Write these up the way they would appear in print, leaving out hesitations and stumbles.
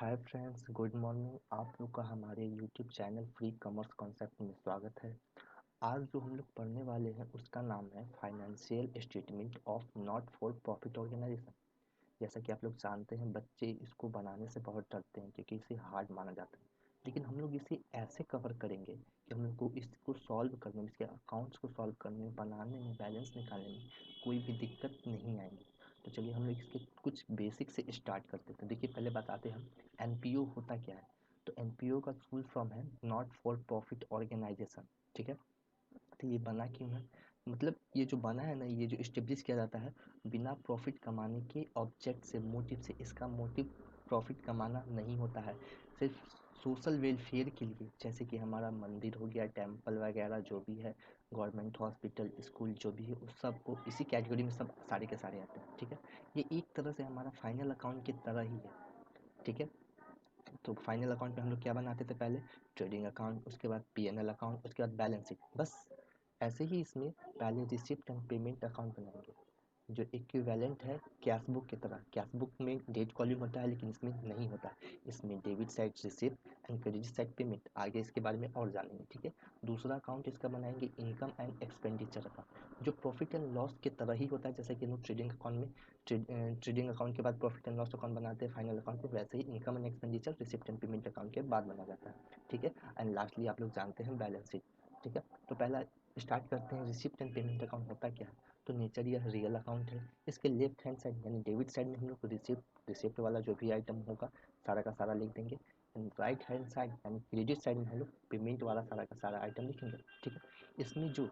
Hi friends, good morning. आप लोग का हमारे YouTube channel free commerce concept में स्वागत है। आज जो हम लोग पढ़ने वाले हैं उसका नाम है financial statement of not for profit organisation. जैसा कि आप लोग जानते हैं, बच्चे इसको बनाने से बहुत डरते हैं क्योंकि इसे हार्ड माना जाता है। लेकिन हम लोग इसे ऐसे कवर करेंगे कि हम लोग को इसको सॉल्व करने में, इसके अकाउंट्स को सॉल्व करने में, बनाने में, बैलेंस निकालने में कोई भी दिक्कत नहीं आएगी। तो चलिए हम लोग इसके कुछ बेसिक से स्टार्ट करते हैं। तो देखिए, पहले बताते हैं हम एनपीओ होता क्या है। तो एनपीओ का फुल फॉर्म है नॉट फॉर प्रॉफिट ऑर्गेनाइजेशन। ठीक है। तो ये बना क्यों है, मतलब ये जो बना है ना, ये जो इस्टेब्लिश किया जाता है बिना प्रॉफिट कमाने के ऑब्जेक्ट से, मोटिव से। इसका मोटिव प्रॉफिट कमाना नहीं होता है, सिर्फ सोशल वेलफेयर के लिए। जैसे कि हमारा मंदिर हो गया, टेम्पल वगैरह जो भी है, गवर्नमेंट हॉस्पिटल, स्कूल जो भी है, उस सब को इसी कैटेगरी में सब सारे के सारे आते हैं। ठीक है। ये एक तरह से हमारा फाइनल अकाउंट की तरह ही है। ठीक है। तो फाइनल अकाउंट में हम लोग क्या बनाते थे पहले? ट्रेडिंग अकाउंट, उसके बाद पीएनएल अकाउंट, उसके बाद बैलेंस शीट। बस ऐसे ही इसमें पहले रिसिप्ट एंड पेमेंट अकाउंट बनाएंगे, जो इक्विवेलेंट है कैश बुक की तरह। कैश बुक में डेट कॉलम होता है लेकिन इसमें नहीं होता है। इसमें debit side receipt and credit side payment. आगे इसके बारे में और जानेंगे। ठीक है। दूसरा अकाउंट इसका बनाएंगे इनकम एंड एक्सपेंडिचर अकाउंट, जो प्रॉफिट एंड लॉस की तरह ही होता है। जैसे कि हम लोग ट्रेडिंग अकाउंट में ट्रेडिंग अकाउंट के बाद प्रॉफिट एंड लॉस अकाउंट बनाते हैं फाइनल अकाउंट में, वैसे ही income and expenditure receipt and payment account के बाद बना जाता है। ठीक है। एंड लास्टली आप लोग जानते हैं बैलेंस शीट। ठीक है। तो पहला स्टार्ट करते हैं, रिसिप्ट एंड पेमेंट अकाउंट होता क्या है। तो नेचर यह रियल अकाउंट है। इसके लेफ्ट हैंड साइड यानी डेबिट साइड में हम लोग रिसिप्ट वाला जो भी आइटम होगा सारा का सारा लिख देंगे। राइट हैंड साइड यानी क्रेडिट साइड में हम लोग पेमेंट वाला सारा का सारा आइटम लिखेंगे। ठीक है। इसमें जो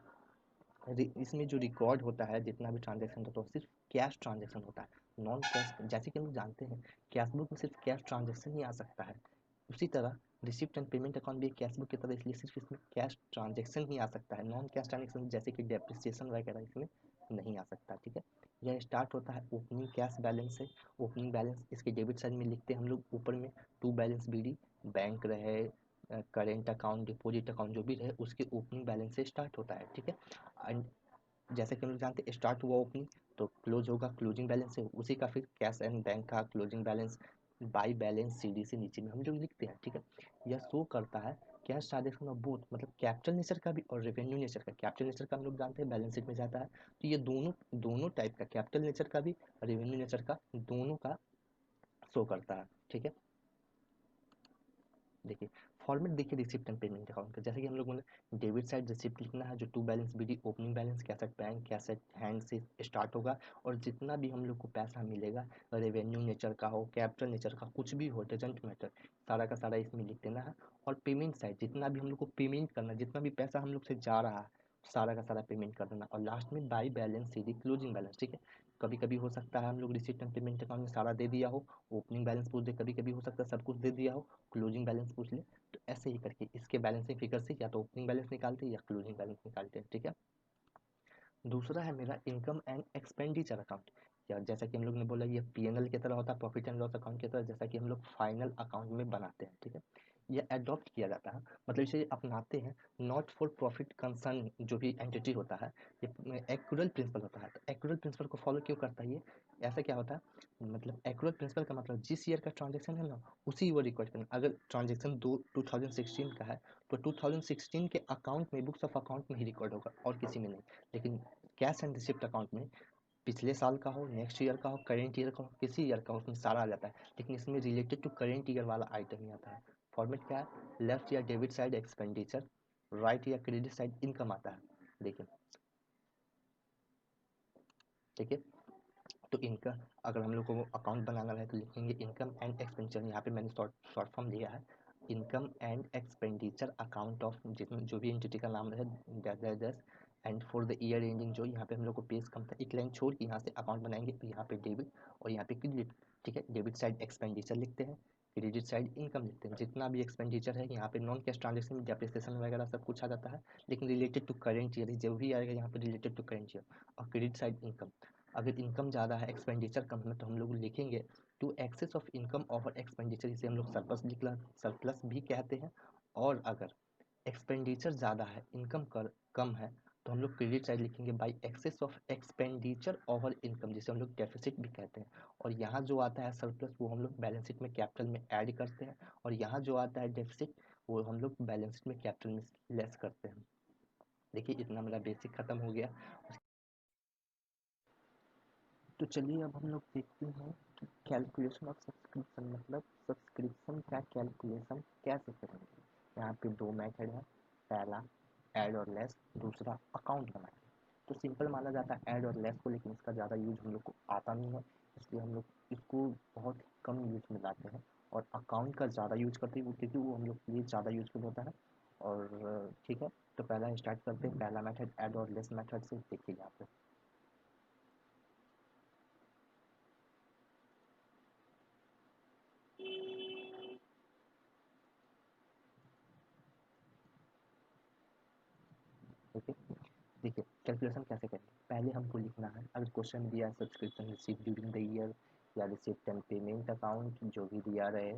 इसमें जो रिकॉर्ड होता है, जितना भी ट्रांजेक्शन होता है, सिर्फ कैश ट्रांजेक्शन होता है, नॉन कैश। जैसे कि हम लोग जानते हैं कैश बुक में सिर्फ कैश ट्रांजेक्शन ही आ सकता है, उसी तरह रिसिप्ट एंड पेमेंट अकाउंट भी कैश बुक की तरह, इसलिए सिर्फ इसमें कैश ट्रांजेक्शन ही आ सकता है। नॉन कैश ट्रांजेक्शन जैसे कि डेप्रिसिएशन वगैरह इसमें नहीं आ सकता। ठीक है। यह स्टार्ट होता है ओपनिंग कैश बैलेंस से। ओपनिंग बैलेंस इसके डेबिट साइड में लिखते हैं हम लोग ऊपर में टू बैलेंस बीडी, बैंक रहे, करेंट अकाउंट, डिपॉजिट अकाउंट जो भी रहे, उसके ओपनिंग बैलेंस से स्टार्ट होता है। ठीक है। एंड जैसे कि हम लोग जानते हैं स्टार्ट हुआ ओपनिंग तो क्लोज होगा क्लोजिंग बैलेंस से, उसी का फिर कैश एंड बैंक का closing balance by balance CD से नीचे में हम लोग लिखते हैं। ठीक है। यह शो करता है कैश ट्रांजेक्शन ऑफ बोथ, मतलब कैपिटल नेचर का भी और रेवेन्यू नेचर का। कैपिटल नेचर का हम लोग जानते हैं बैलेंस शीट में जाता है। तो ये दोनों दोनों टाइप का, कैपिटल नेचर का भी और रेवेन्यू नेचर का, दोनों का शो करता है। ठीक है। देखिए फॉर्मेट, देखिए रिसिप्ट एंड पेमेंट अकाउंट का। जैसे कि हम लोगों ने डेबिट साइड रिसिप्ट लिखना है, जो to balance BD opening balance, cash at bank, cash at hand से स्टार्ट होगा, और जितना भी हम लोग को पैसा मिलेगा, रेवेन्यू नेचर का हो, कैपिटल नेचर का, कुछ भी हो, डजेंट मैटर, सारा का सारा इसमें लिख देना है। और पेमेंट साइड जितना भी हम लोग को पेमेंट करना है, जितना भी पैसा हम लोग से जा रहा है, सारा का सारा पेमेंट कर देना। और लास्ट में by balance Sidhi closing balance. ठीक है। कभी कभी हो सकता है हम लोग रिसिप्ट एंड पेमेंट अकाउंट में सारा दे दिया हो, ओपनिंग बैलेंस पूछ दे, कभी कभी हो सकता है सब कुछ दे दिया हो, क्लोजिंग बैलेंस पूछ ले। तो ऐसे ही करके इसके बैलेंसिंग फिगर से या तो ओपनिंग बैलेंस निकालते हैं या क्लोजिंग बैलेंस निकालते हैं। ठीक है। दूसरा है मेरा इनकम एंड एक्सपेंडिचर अकाउंट, या जैसा कि हम लोग ने बोला ये पीएनएल की तरह होता है, प्रॉफिट एंड लॉस अकाउंट की तरह, जैसा कि हम लोग फाइनल अकाउंट में बनाते हैं। ठीक है। ये अडॉप्ट किया जाता है, मतलब इसे अपनाते हैं नॉट फॉर प्रॉफिट कंसर्न जो भी एंटिटी होता है। ये एक्यूरल प्रिंसिपल होता है। तो एक्यूरल प्रिंसिपल को फॉलो क्यों करता है ये? ऐसा क्या होता है, मतलब एक्यूरल प्रिंसिपल का मतलब जिस ईयर का ट्रांजेक्शन है ना, उसी वो रिकॉर्ड करना। अगर ट्रांजेक्शन 2016 का है तो 2016 के अकाउंट में, बुक्स ऑफ अकाउंट में ही रिकॉर्ड होगा और किसी में नहीं। लेकिन कैश एंड रिसिप्ट अकाउंट में पिछले साल का हो, नेक्स्ट ईयर का हो, करेंट ईयर का हो, किसी ईयर का हो, उसमें सारा आ जाता है। लेकिन इसमें रिलेटेड टू करेंट ईयर वाला आइटम ही आता है। फॉर्मेट क्या है? लेफ्ट या डेबिट साइड एक्सपेंडिचर, राइट या क्रेडिट साइड इनकम आता है। देखिए, ठीक है। तो इनका अगर हम लोग को अकाउंट बनाना है तो लिखेंगे इनकम एंड एक्सपेंडिचर। यहाँ पे मैंने शॉर्ट फॉर्म लिया है income and expenditure account of जितने जो भी एंटिटी का नाम है, दस and for the year ending. जो यहाँ पे हम लोग को पेज कम था, एक लाइन छोड़ के यहाँ से अकाउंट बनाएंगे, तो यहाँ पे डेबिट और यहाँ पे क्रेडिट। ठीक है। डेबिट साइड एक्सपेंडिचर लिखते हैं, क्रेडिट साइड इनकम लिखते हैं। जितना भी एक्सपेंडिचर है यहाँ पे नॉन कैश ट्रांजेक्शन, डेप्रिसिएशन वगैरह सब कुछ आ जाता है, लेकिन रिलेटेड टू करेंट ईयर जो भी आएगा यहाँ पे रिलेटेड टू करेंट ईयर। और क्रेडिट साइड इनकम, अगर इनकम ज़्यादा है एक्सपेंडिचर कम है तो हम लोग लिखेंगे to excess of income over expenditure, इसे हम लोग सरप्लस निकला, सरप्लस भी कहते हैं। और अगर एक्सपेंडिचर ज़्यादा है, इनकम कर कम है, तो हम लोग क्रेडिट साइड लिखेंगे by excess of expenditure over income, जिसे हम लोग डेफिसिट भी कहते हैं। और यहाँ जो आता है सरप्लस वो हम लोग बैलेंस शीट में कैपिटल में ऐड करते हैं, और यहाँ जो आता है डेफिसिट वो हम लोग बैलेंस शीट में कैपिटल में लेस करते हैं। देखिए इतना मेरा बेसिक खत्म हो गया। तो चलिए अब हम लोग देखते हैं कि कैलकुलेशन ऑफ सब्सक्रिप्शन, मतलब सब्सक्रिप्शन का कैलकुलेशन कैसे करेंगे। यहाँ पे दो मेथड है, पहला ऐड और लेस, दूसरा अकाउंट बनाना। तो सिंपल माना जाता है ऐड और लेस को, लेकिन इसका ज़्यादा यूज हम लोग को आता नहीं है, इसलिए हम लोग इसको बहुत कम यूज में लाते हैं। और अकाउंट का ज़्यादा यूज करते हैं क्योंकि वो हम लोग के लिए ज़्यादा यूजफुल होता है। और ठीक है, तो पहला स्टार्ट करते हैं, पहला मेथड ऐड और लेस मेथड से। देखिए यहाँ पे ठीक है। देखिए कैलकुलेशन कैसे करेंगे, पहले हमको लिखना है, अगर क्वेश्चन दिया है subscription receive during the year या रिसिप्ट एंड पेमेंट अकाउंट जो भी दिया रहे।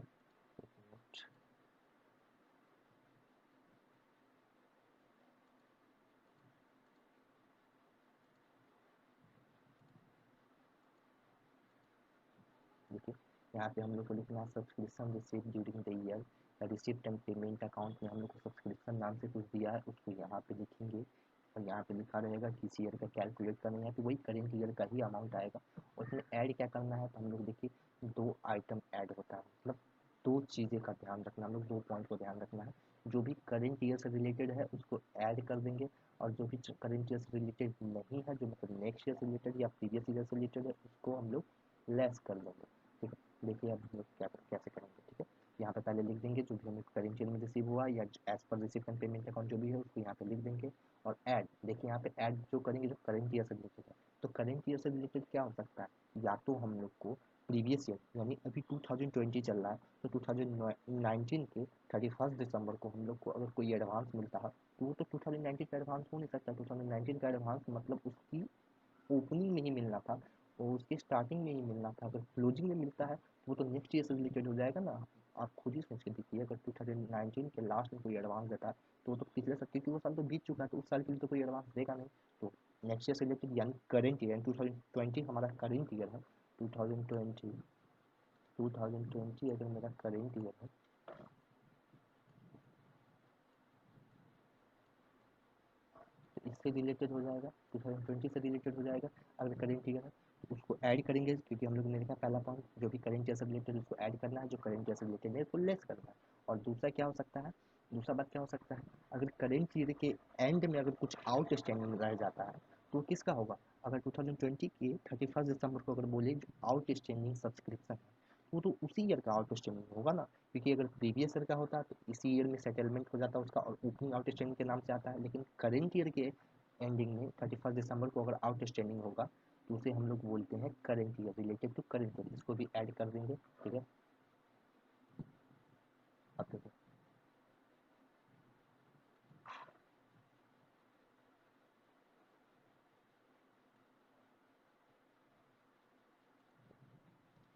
देखिए यहाँ पे हम लोग को लिखना है subscription receive during the year या रिसिप्ट एंड पेमेंट अकाउंट में हम लोग को सब्सक्रिप्शन नाम से कुछ दिया है, उसको यहाँ पे लिखेंगे। और यहाँ पे लिखा रहेगा किस ईयर का कैलकुलेट करना है, यहाँ पे वही करेंट ईयर का ही अमाउंट आएगा। और उसमें ऐड क्या करना है, तो हम लोग देखिए दो आइटम ऐड होता है, मतलब दो चीज़ें का ध्यान रखना, हम लोग दो पॉइंट को ध्यान रखना है। जो भी करेंट ईयर से रिलेटेड है उसको ऐड कर देंगे, और जो भी करेंट ईयर से रिलेटेड नहीं है, जो मतलब नेक्स्ट ईयर से रिलेटेड या प्रीवियस ईयर से रिलेटेड है, उसको हम लोग लेस कर देंगे। ठीक है, देखिए अब हम लोग क्या कैसे करेंगे। ठीक है, यहाँ पे पहले लिख देंगे जो भी हमें करेंट ईयर में रिसीव हुआ या as per receipt and payment account जो भी है उसको यहाँ पे लिख देंगे। और ऐड, देखिए यहाँ पे ऐड जो करेंगे जो करेंट ईयर से रिलेटेड है, तो करेंट ईयर से रिलेटेड क्या हो सकता है, या तो हम लोग को प्रीवियस ईयर यानी अभी 2020 चल रहा है, तो 2019 के 31 दिसंबर को हम लोग को अगर कोई एडवांस मिलता है, तो वो तो 2019 का एडवांस हो नहीं सकता। 2019 का एडवांस मतलब उसकी ओपनिंग में ही मिलना था और उसके स्टार्टिंग में ही मिलना था। अगर क्लोजिंग में मिलता है तो वो तो नेक्स्ट ईयर से रिलेटेड हो जाएगा ना। आप खुद ही सोच के देखिए, अगर 2019 के लास्ट में कोई एडवांस देता है तो वो तो पिछले साल, क्योंकि वो साल तो बीत चुका है, तो उस साल के लिए तो कोई एडवांस देगा नहीं। तो नेक्स्ट ईयर से रिलेटेड यानी करेंट ईयर, 2020 हमारा करेंट ईयर है। 2020 2020 अगर मेरा करेंट ईयर है, तो इससे रिलेटेड हो जाएगा, 2020 से रिलेटेड हो जाएगा। अगर करेंट ईयर है तो उसको ऐड करेंगे, क्योंकि हम लोग ने देखा पहला पॉइंट जो भी करेंट ईयर से रिलेटेड उसको ऐड करना है, जो करेंट ईयर से रिलेटेड है उसको लेस करना है। और दूसरा क्या हो सकता है, दूसरा बात क्या हो सकता है, अगर करेंट ईयर के एंड में अगर कुछ आउट स्टैंडिंग रह जाता है तो किसका होगा। अगर 2020 के 31 दिसंबर को अगर बोले जो आउट स्टैंडिंग सब्सक्रिप्शन है, वो तो उसी ईयर का आउट स्टैंडिंग होगा ना, क्योंकि अगर प्रीवियस ईयर का होता तो इसी ईयर में सेटलमेंट हो जाता उसका और ओपनिंग आउट स्टैंडिंग के नाम से आता है। लेकिन करेंट ईयर के एंडिंग में 31 दिसंबर को अगर आउट स्टैंडिंग होगा तो उसे हम लोग बोलते हैं current year, related to current year, इसको भी ऐड कर देंगे। ठीक है, अब देखो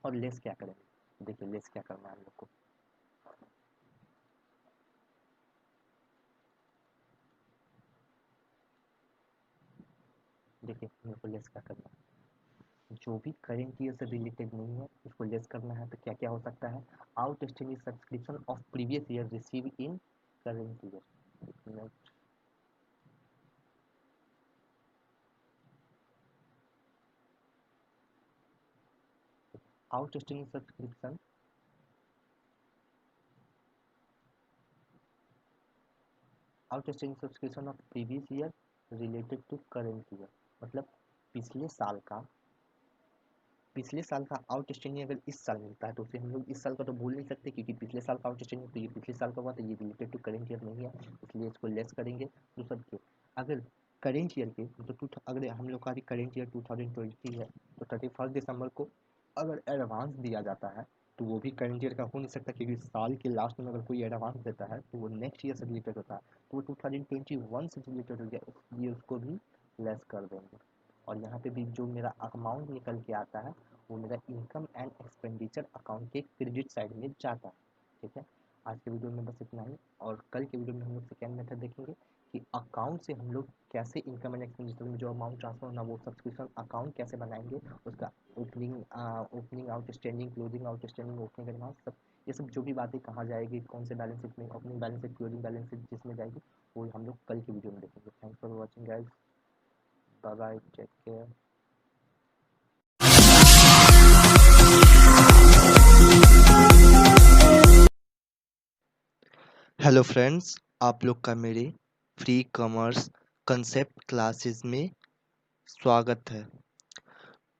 और लेस क्या करेंगे, देखिए लेस क्या करना है हम लोग को। देखिए हम लोग को लेस क्या करना है, जो भी करेंट ईयर से रिलेटेड नहीं है उसको लेस करना है। तो क्या क्या हो सकता है, outstanding subscription of previous year receive in current year, outstanding subscription, outstanding subscription of previous year related to current year, मतलब पिछले साल का, पिछले साल का आउटस्टैंडिंग अगर इस साल मिलता है तो उसे हम लोग इस साल का तो भूल नहीं सकते, क्योंकि पिछले साल का आउटस्टैंडिंग तो ये पिछले साल का हुआ, तो ये रिलेटेड टू करेंट ईयर नहीं है, इसलिए इसको लेस करेंगे। दूसरा देखिए, अगर करेंट ईयर के मतलब अगर हम लोग का अभी करेंट ईयर 2020 है, तो 31 दिसंबर को अगर एडवांस दिया जाता है तो वो भी करेंट ईयर का हो नहीं सकता, क्योंकि साल के लास्ट में अगर कोई एडवांस देता है तो वो नेक्स्ट ईयर से रिलेटेड होता है, तो वो 2021 से रिलेटेड हो गया, इसलिए उसको भी लेस कर देंगे। और यहाँ पे भी जो मेरा अमाउंट निकल के आता है वो मेरा इनकम एंड एक्सपेंडिचर अकाउंट के क्रेडिट साइड में जाता है। ठीक है, आज के वीडियो में बस इतना ही, और कल के वीडियो में हम लोग सेकेंड मेथड देखेंगे कि अकाउंट से हम लोग कैसे इनकम एंड एक्सपेंडिचर में जो अमाउंट ट्रांसफर होना वो सब्सक्रिप्शन अकाउंट कैसे बनाएंगे, उसका opening out standing, closing out standing, opening advance, सब ये सब जो भी बातें कहाँ जाएगी, कौन से बैलेंस शीट में opening balance sheet, closing balance sheet जिसमें जाएगी, वो हम लोग कल की वीडियो में देखेंगे। Thanks for watching guys, bye bye, take care. Hello friends, आप लोग का मेरे फ्री कॉमर्स कंसेप्ट क्लासेस में स्वागत है।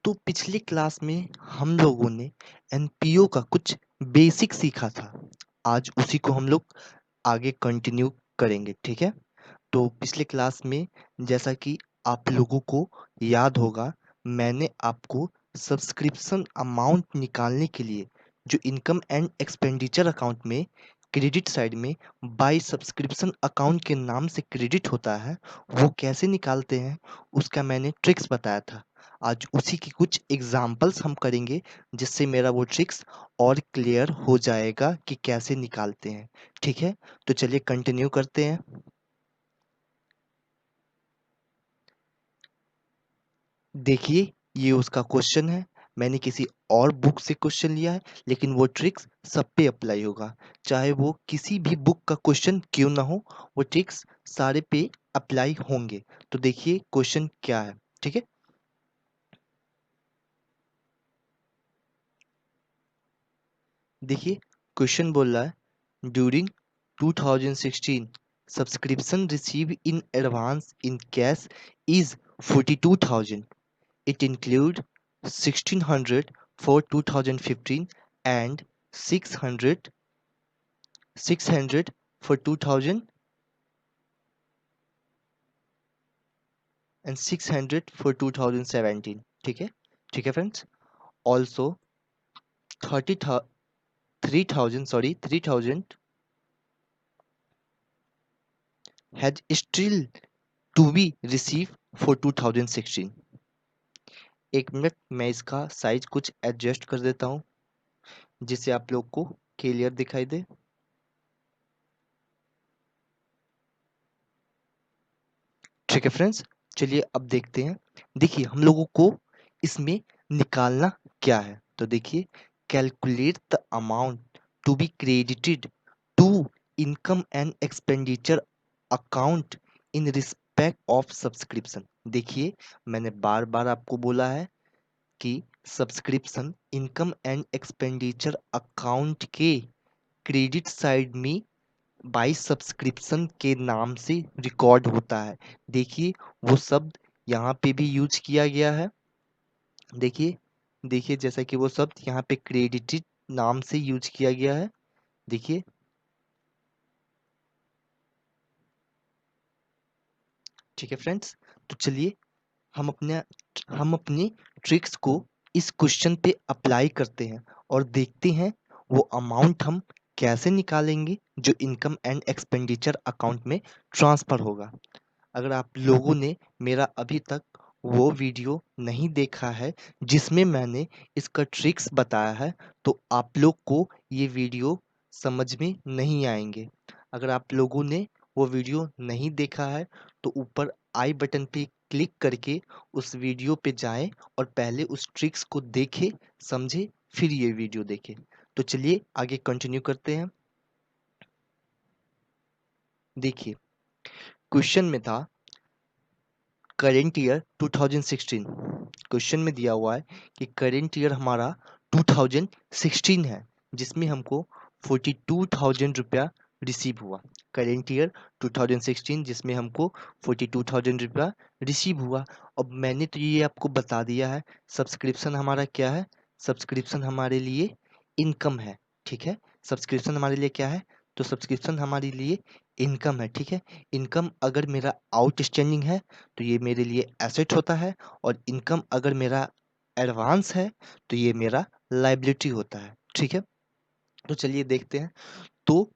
तो पिछली क्लास में हम लोगों ने एनपीओ का कुछ बेसिक सीखा था। आज उसी को हम लोग आगे कंटिन्यू करेंगे, ठीक है? तो पिछले क्लास में जैसा कि आप लोगों को याद होगा, मैंने आपको सब्सक्रिप्शन अमाउंट निकालने के लिए जो इनकम एंड एक्सपेंडिचर अकाउंट में क्रेडिट साइड में बाय सब्सक्रिप्शन अकाउंट के नाम से क्रेडिट होता है, वो कैसे निकालते हैं उसका मैंने ट्रिक्स बताया था। आज उसी की कुछ एग्जाम्पल्स हम करेंगे जिससे मेरा वो ट्रिक्स और क्लियर हो जाएगा कि कैसे निकालते हैं, ठीक है? तो चलिए कंटिन्यू करते हैं। देखिए, ये उसका क्वेश्चन है। मैंने किसी और बुक से क्वेश्चन लिया है, लेकिन वो ट्रिक्स सब पे अप्लाई होगा। चाहे वो किसी भी बुक का क्वेश्चन क्यों ना हो, वो ट्रिक्स सारे पे अप्लाई होंगे। तो देखिए क्वेश्चन क्या है, ठीक है? देखिए क्वेश्चन बोल रहा है, during 2016 subscription receive in advance in cash is 42,000. It include 1,600 for 2015 and 600 for 2000 and 600 for 2017. ठीक है? ठीक है friends? Also 3,000 has still to be received for 2016. एक मिनट, मैं इसका साइज कुछ एडजस्ट कर देता हूँ जिससे आप लोग को क्लियर दिखाई दे। ठीक है फ्रेंड्स, चलिए अब देखते हैं। देखिए हम लोगों को इसमें निकालना क्या है, तो देखिए, calculate the amount to be credited to income and expenditure account in respect of subscription. देखिए, मैंने बार बार आपको बोला है कि subscription income and expenditure account के क्रेडिट साइड में बाई सब्सक्रिप्शन के नाम से रिकॉर्ड होता है। देखिए वो शब्द यहाँ पे भी यूज किया गया है। देखिए, देखिए जैसा कि वो शब्द यहाँ पे क्रेडिटेड नाम से यूज किया गया है। देखिए, ठीक है फ्रेंड्स, तो चलिए हम अपने ट्रिक्स को इस क्वेश्चन पे अप्लाई करते हैं और देखते हैं वो अमाउंट हम कैसे निकालेंगे जो इनकम एंड एक्सपेंडिचर अकाउंट में ट्रांसफर होगा। अगर आप लोगों ने मेरा अभी तक वो वीडियो नहीं देखा है जिसमें मैंने इसका ट्रिक्स बताया है, तो आप लोग को ये वीडियो समझ में नहीं आएंगे। अगर आप लोगों ने वो वीडियो नहीं देखा है तो ऊपर आई बटन पे क्लिक करके उस वीडियो पे जाएं और पहले उस ट्रिक्स को देखें, समझे, फिर ये वीडियो देखें। तो चलिए आगे कंटिन्यू करते हैं। देखिए, क्वेश्चन में था करेंट ईयर 2016। क्वेश्चन में दिया हुआ है कि करेंट ईयर हमारा 2016 है जिसमें हमको 42,000 रुपया रिसीव हुआ। करेंट ईयर 2016 जिसमें हमको 42,000 रुपया रिसीव हुआ। अब मैंने तो ये आपको बता दिया है सब्सक्रिप्शन हमारा क्या है। सब्सक्रिप्शन हमारे लिए इनकम है, ठीक है? सब्सक्रिप्शन हमारे लिए क्या है? तो सब्सक्रिप्शन हमारे लिए इनकम है, ठीक है? इनकम अगर मेरा आउटस्टैंडिंग है तो ये मेरे लिए एसेट होता है, और इनकम अगर मेरा एडवांस है तो ये मेरा लायबिलिटी होता है, ठीक है? तो चलिए देखते हैं। तो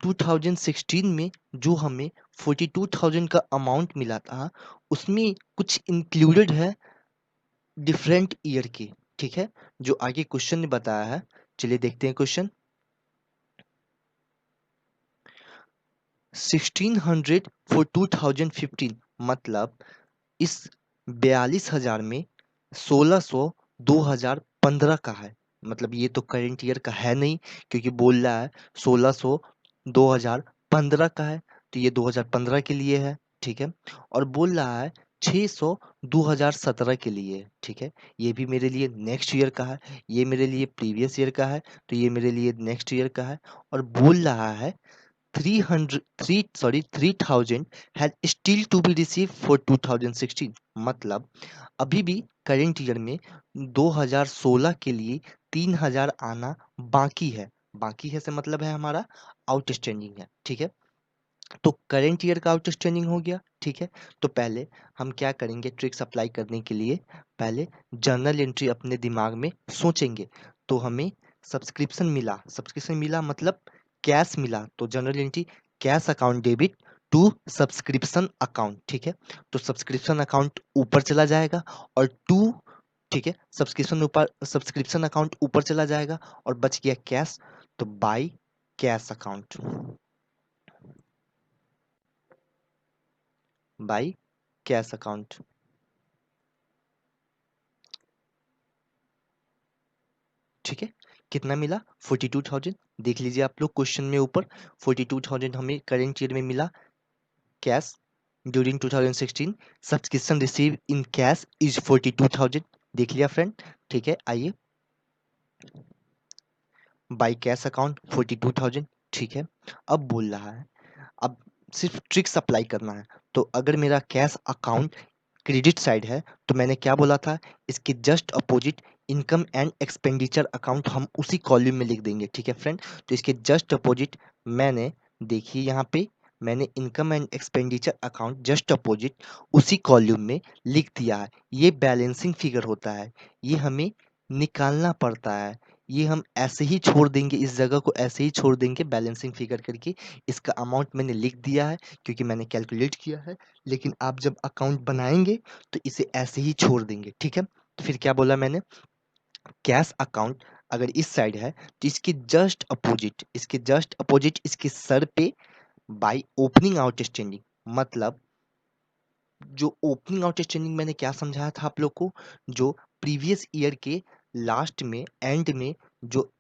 2016 में जो हमें 42,000 का अमाउंट मिला था उसमें कुछ इंक्लूडेड है डिफरेंट ईयर के, ठीक है? जो आगे क्वेश्चन ने बताया है। चलिए देखते हैं क्वेश्चन। 1600 फॉर 2015, मतलब इस 42,000 में 1600 2015 का है। मतलब ये तो करंट ईयर का है नहीं, क्योंकि बोल रहा है 1600 2015 का है, तो ये 2015 के लिए है, ठीक है। और बोल रहा है 600 2017 के लिए है, ठीक है। ये भी मेरे लिए नेक्स्ट ईयर का है, ये मेरे लिए प्रीवियस ईयर का है, तो ये मेरे लिए नेक्स्ट ईयर का है। और बोल रहा है 3,000 had still to be received for 2016, मतलब अभी भी करंट ईयर में 2016 के लिए 3,000 आना बाकी है। बाकी है से मतलब है हमारा आउटस्टैंडिंग है, ठीक है। तो करंट ईयर का आउटस्टैंडिंग हो गया, ठीक है। तो पहले हम क्या करेंगे, ट्रिक्स अप्लाई करने के लिए पहले जर्नल एंट्री अपने दिमाग में सोचेंगे। तो हमें सब्सक्रिप्शन मिला मतलब कैश मिला, तो general entry cash account debit to subscription account, ठीक है। तो सब्सक्रिप्शन अकाउंट ऊपर चला जाएगा और टू, ठीक है, सब्सक्रिप्शन अकाउंट ऊपर चला जाएगा और बच गया कैश, तो by cash account, by cash account, ठीक है। कितना मिला 42,000, देख लीजिए आप लोग क्वेश्चन में ऊपर 42,000 हमें करेंट ईयर में मिला cash during 2016, subscription receive in cash is 42,000, देख लिया फ्रेंड, ठीक है। आइए बाई कैश अकाउंट 42,000, ठीक है। अब बोल रहा है, अब सिर्फ ट्रिक्स अप्लाई करना है। तो अगर मेरा कैश अकाउंट क्रेडिट साइड है, तो मैंने क्या बोला था, इसके just opposite income and expenditure account हम उसी कॉलम में लिख देंगे, ठीक है फ्रेंड। तो इसके जस्ट अपोजिट मैंने, देखिए यहाँ पे मैंने income and expenditure account just opposite उसी कॉलम में लिख दिया है। ये बैलेंसिंग फिगर होता है, ये हमें निकालना पड़ता है, ये हम ऐसे ही छोड़ देंगे, इस जगह को ऐसे ही छोड़ देंगे बैलेंसिंग फिगर करके। इसका अमाउंट मैंने लिख दिया है क्योंकि मैंने कैलकुलेट किया है, लेकिन आप जब अकाउंट बनाएंगे तो इसे ऐसे ही छोड़ देंगे, ठीक है। तो फिर क्या बोला मैंने, कैश अकाउंट अगर इस साइड है तो इसके जस्ट अपोजिट इसके सर पे बाय ओपनिंग आउटस्टैंडिंग, मतलब जो ओपनिंग आउटस्टैंडिंग मैंने क्या समझाया था आप लोग को, जो प्रीवियस ईयर के लास्ट में एंड में जो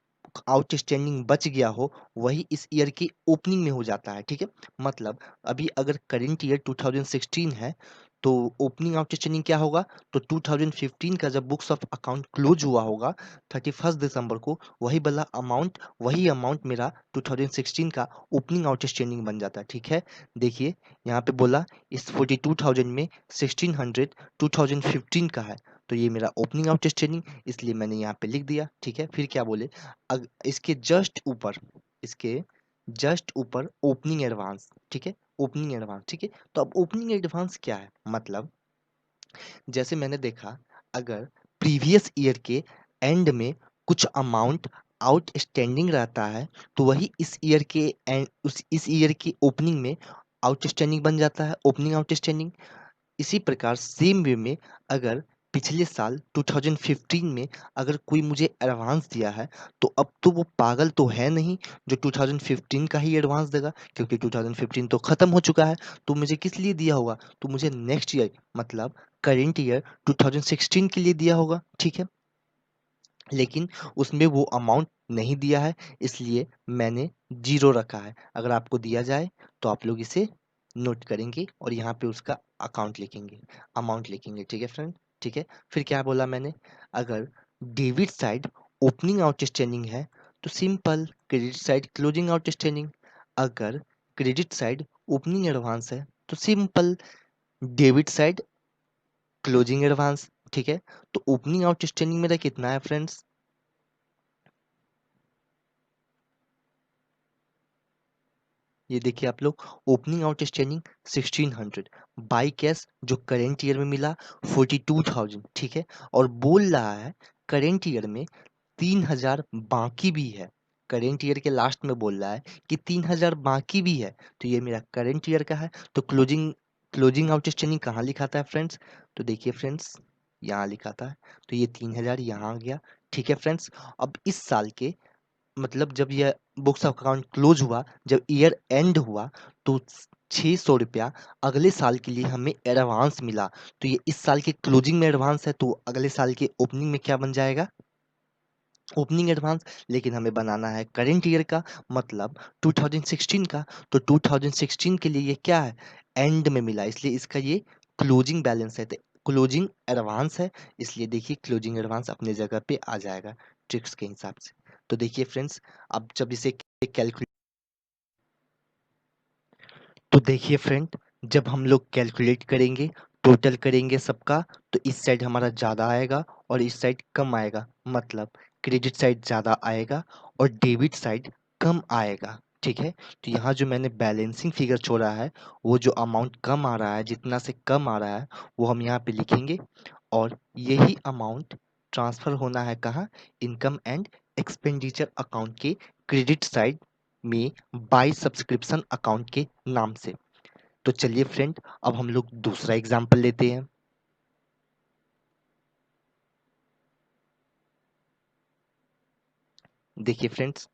आउटस्टैंडिंग बच गया हो वही इस ईयर की ओपनिंग में हो जाता है, ठीक है। मतलब अभी अगर करंट ईयर 2016 है तो ओपनिंग आउटस्टैंडिंग क्या होगा, तो 2015 का जब बुक्स ऑफ अकाउंट क्लोज हुआ होगा 31 दिसंबर को, वही अमाउंट मेरा 2016 का ओपनिंग आउटस्टैंडिंग बन जाता है, ठीक है। देखिए यहाँ पे बोला इस 42,000 में 1600 2015 का है, तो ये मेरा ओपनिंग आउटस्टैंडिंग, इसलिए मैंने यहाँ पे लिख दिया, ठीक है। फिर क्या बोले, इसके जस्ट ऊपर ओपनिंग एडवांस, ठीक है, ओपनिंग एडवांस, ठीक है। तो अब ओपनिंग एडवांस क्या है, मतलब जैसे मैंने देखा, अगर प्रीवियस ईयर के एंड में कुछ अमाउंट आउटस्टैंडिंग रहता है तो वही इस ईयर की ओपनिंग में आउटस्टैंडिंग बन जाता है, ओपनिंग आउटस्टैंडिंग। इसी प्रकार सेम वे में अगर पिछले साल 2015 में अगर कोई मुझे एडवांस दिया है, तो अब तो वो पागल तो है नहीं जो 2015 का ही एडवांस देगा, क्योंकि 2015 तो खत्म हो चुका है। तो मुझे किस लिए दिया होगा, तो मुझे नेक्स्ट ईयर मतलब करेंट ईयर 2016 के लिए दिया होगा, ठीक है। लेकिन उसमें वो अमाउंट नहीं दिया है, इसलिए मैंने जीरो रखा है। अगर आपको दिया जाए तो आप लोग इसे नोट करेंगे और यहाँ पे उसका अकाउंट लिखेंगे, अमाउंट लिखेंगे, ठीक है फ्रेंड, ठीक है। फिर क्या बोला मैंने, अगर डेबिट साइड ओपनिंग आउटस्टैंडिंग है तो simple credit side closing outstanding, अगर क्रेडिट साइड ओपनिंग एडवांस है तो simple debit side closing advance, ठीक है। तो ओपनिंग आउटस्टैंडिंग मेरा कितना है फ्रेंड्स, ये देखिए आप लोग, ओपनिंग आउटस्टैंडिंग 1600, बाई कैश जो करेंट ईयर में मिला 42,000, ठीक है। और बोल रहा है करेंट ईयर में 3,000 बाकी भी है, करेंट ईयर के लास्ट में बोल रहा है कि 3,000 बाकी भी है, तो ये मेरा करेंट ईयर का है। तो क्लोजिंग आउटस्टैंडिंग कहाँ लिखाता है फ्रेंड्स, तो देखिए फ्रेंड्स यहाँ लिखाता है, तो ये 3,000 यहाँ आ गया, ठीक है फ्रेंड्स। अब इस साल के मतलब जब यह बुक्स ऑफ अकाउंट क्लोज हुआ, जब ईयर एंड हुआ, तो 600 रुपया अगले साल के लिए हमें एडवांस मिला। तो ये इस साल के क्लोजिंग में एडवांस है, तो अगले साल के ओपनिंग में क्या बन जाएगा? Opening advance. लेकिन हमें बनाना है करेंट ईयर का, मतलब 2016 का। तो 2016 के लिए ये क्या है? एंड में मिला, इसलिए इसका ये क्लोजिंग बैलेंस है, तो क्लोजिंग एडवांस है, इसलिए देखिए क्लोजिंग एडवांस अपने जगह पे आ जाएगा ट्रिक्स के हिसाब से। तो देखिए फ्रेंड्स, अब जब इसे कैलकुलेट, तो देखिए फ्रेंड, जब हम लोग कैलकुलेट करेंगे, टोटल करेंगे सबका, तो इस साइड हमारा ज़्यादा आएगा और इस साइड कम आएगा, मतलब क्रेडिट साइड ज़्यादा आएगा और डेबिट साइड कम आएगा। ठीक है, तो यहाँ जो मैंने बैलेंसिंग फिगर छोड़ा है, वो जो अमाउंट कम आ रहा है, जितना से कम आ रहा है, वो हम यहाँ पे लिखेंगे, और यही अमाउंट ट्रांसफर होना है कहाँ? इनकम एंड एक्सपेंडिचर अकाउंट के क्रेडिट साइड में बाय सब्सक्रिप्शन अकाउंट के नाम से। तो चलिए फ्रेंड, अब हम लोग दूसरा एग्जाम्पल लेते हैं। देखिए फ्रेंड्स,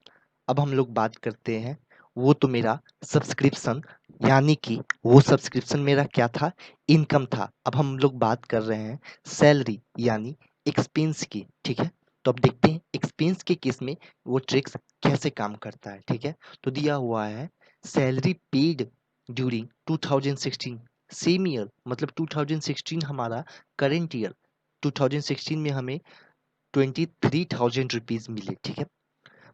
अब हम लोग बात करते हैं, वो तो मेरा सब्सक्रिप्शन, यानी कि वो सब्सक्रिप्शन मेरा क्या था? इनकम था। अब हम लोग बात कर रहे हैं सैलरी यानी एक्सपेंस की। ठीक है, तो अब देखते हैं एक्सपेंस के केस में वो ट्रिक्स कैसे काम करता है। ठीक है, तो दिया हुआ है salary paid during 2016 same year, मतलब 2016 हमारा करेंट ईयर, 2016 में हमें 23,000 रुपीज मिले। ठीक है,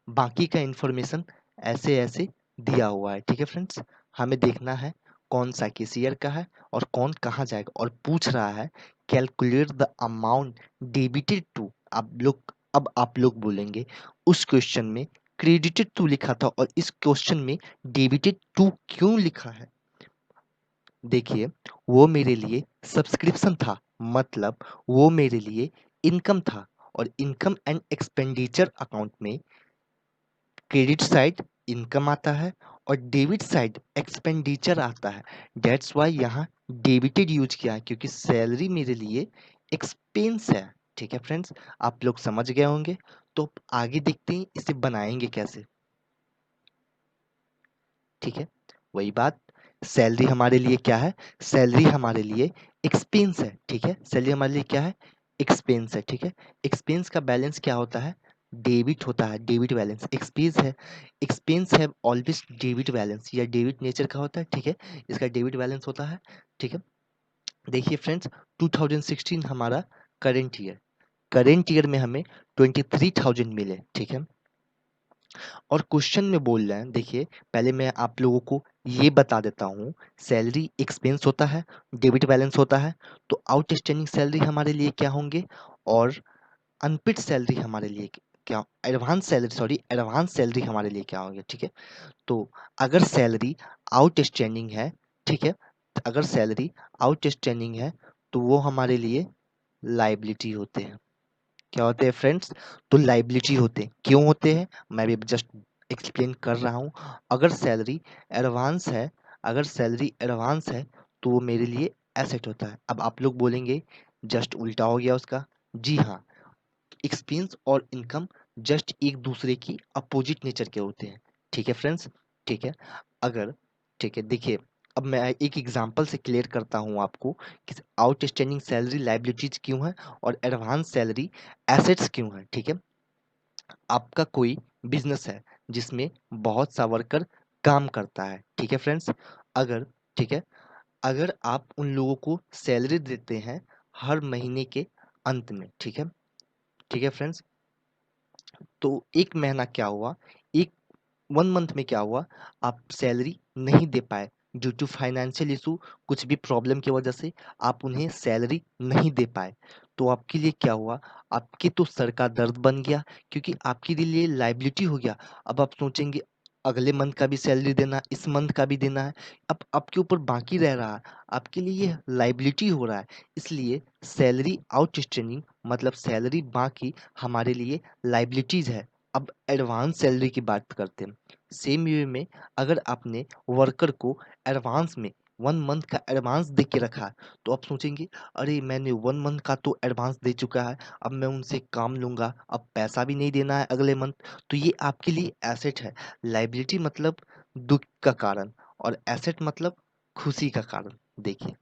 बाकी का इंफॉर्मेशन ऐसे ऐसे दिया हुआ है। ठीक है फ्रेंड्स, हमें देखना है कौन सा किस ईयर का है और कौन कहाँ जाएगा, और पूछ रहा है calculate the amount debited to. अब आप लोग बोलेंगे उस क्वेश्चन में क्रेडिटेड टू लिखा था और इस क्वेश्चन में डेबिटेड टू क्यों लिखा है? देखिए, वो मेरे लिए सब्सक्रिप्शन था, मतलब वो मेरे लिए इनकम था, और इनकम एंड एक्सपेंडिचर अकाउंट में क्रेडिट साइड इनकम आता है और डेबिट साइड एक्सपेंडिचर आता है। दैट्स वाई यहाँ डेबिटेड यूज किया है, क्योंकि सैलरी मेरे लिए एक्सपेंस है। ठीक है फ्रेंड्स, आप लोग समझ गए होंगे। तो आगे देखते हैं इसे बनाएंगे कैसे। ठीक है, वही बात, सैलरी हमारे लिए क्या है? सैलरी हमारे लिए एक्सपेंस है। ठीक है, सैलरी हमारे लिए क्या है? एक्सपेंस है। ठीक है, एक्सपेंस का बैलेंस क्या होता है? डेबिट होता है, डेबिट बैलेंस। एक्सपेंस है, एक्सपेंस है ऑलवेज डेबिट बैलेंस, या डेबिट नेचर का होता है। ठीक है, इसका डेबिट बैलेंस होता है। ठीक है, देखिए फ्रेंड्स, 2016 हमारा करेंट ईयर, करेंट ईयर में हमें 23,000 मिले। ठीक है, और क्वेश्चन में बोल रहे हैं, देखिए पहले मैं आप लोगों को ये बता देता हूँ, सैलरी एक्सपेंस होता है, डेबिट बैलेंस होता है, तो आउटस्टैंडिंग सैलरी हमारे लिए क्या होंगे, और अनपेड सैलरी हमारे लिए क्या, advance salary, sorry advance salary हमारे लिए क्या होंगे। ठीक है, तो अगर सैलरी आउटस्टैंडिंग है, ठीक है, अगर सैलरी आउटस्टैंडिंग है, तो वो हमारे लिए लाइबिलिटी होते हैं। क्या होते हैं फ्रेंड्स? तो लाइबिलिटी होते हैं। क्यों होते हैं, मैं भी जस्ट एक्सप्लेन कर रहा हूँ। अगर सैलरी एडवांस है, अगर सैलरी एडवांस है, तो वो मेरे लिए एसेट होता है। अब आप लोग बोलेंगे जस्ट उल्टा हो गया उसका। जी हाँ, एक्सपेंस और इनकम जस्ट एक दूसरे की अपोजिट नेचर के होते हैं। ठीक है फ्रेंड्स, ठीक है, अगर, ठीक है, देखिए अब मैं एक एग्जांपल से क्लियर करता हूँ आपको कि आउटस्टैंडिंग सैलरी लाइबिलिटीज क्यों है और एडवांस सैलरी एसेट्स क्यों है। ठीक है, आपका कोई बिजनेस है जिसमें बहुत सा वर्कर काम करता है। ठीक है फ्रेंड्स, अगर, ठीक है, अगर आप उन लोगों को सैलरी देते हैं हर महीने के अंत में, ठीक है, ठीक है फ्रेंड्स, तो एक महीना क्या हुआ, एक 1 मंथ में क्या हुआ, आप सैलरी नहीं दे पाए ड्यू टू फाइनेंशियल इशू, कुछ भी प्रॉब्लम की वजह से आप उन्हें सैलरी नहीं दे पाए, तो आपके लिए क्या हुआ, आपके तो सर का दर्द बन गया, क्योंकि आपके लिए लाइबिलिटी हो गया। अब आप सोचेंगे अगले मंथ का भी सैलरी देना, इस मंथ का भी देना है, अब आपके ऊपर बाकी रह रहा है, आपके लिए ये लाइबिलिटी हो रहा है। इसलिए सैलरी आउटस्टैंडिंग मतलब सैलरी बाकी हमारे लिए लाइबिलिटीज है। अब एडवांस सैलरी की बात करते हैं। सेम वे में अगर आपने वर्कर को एडवांस में 1 मंथ का एडवांस दे के रखा है, तो आप सोचेंगे अरे मैंने 1 मंथ का तो एडवांस दे चुका है, अब मैं उनसे काम लूँगा, अब पैसा भी नहीं देना है अगले मंथ, तो ये आपके लिए एसेट है। लायबिलिटी मतलब दुःख का कारण और एसेट मतलब खुशी का कारण। देखिए,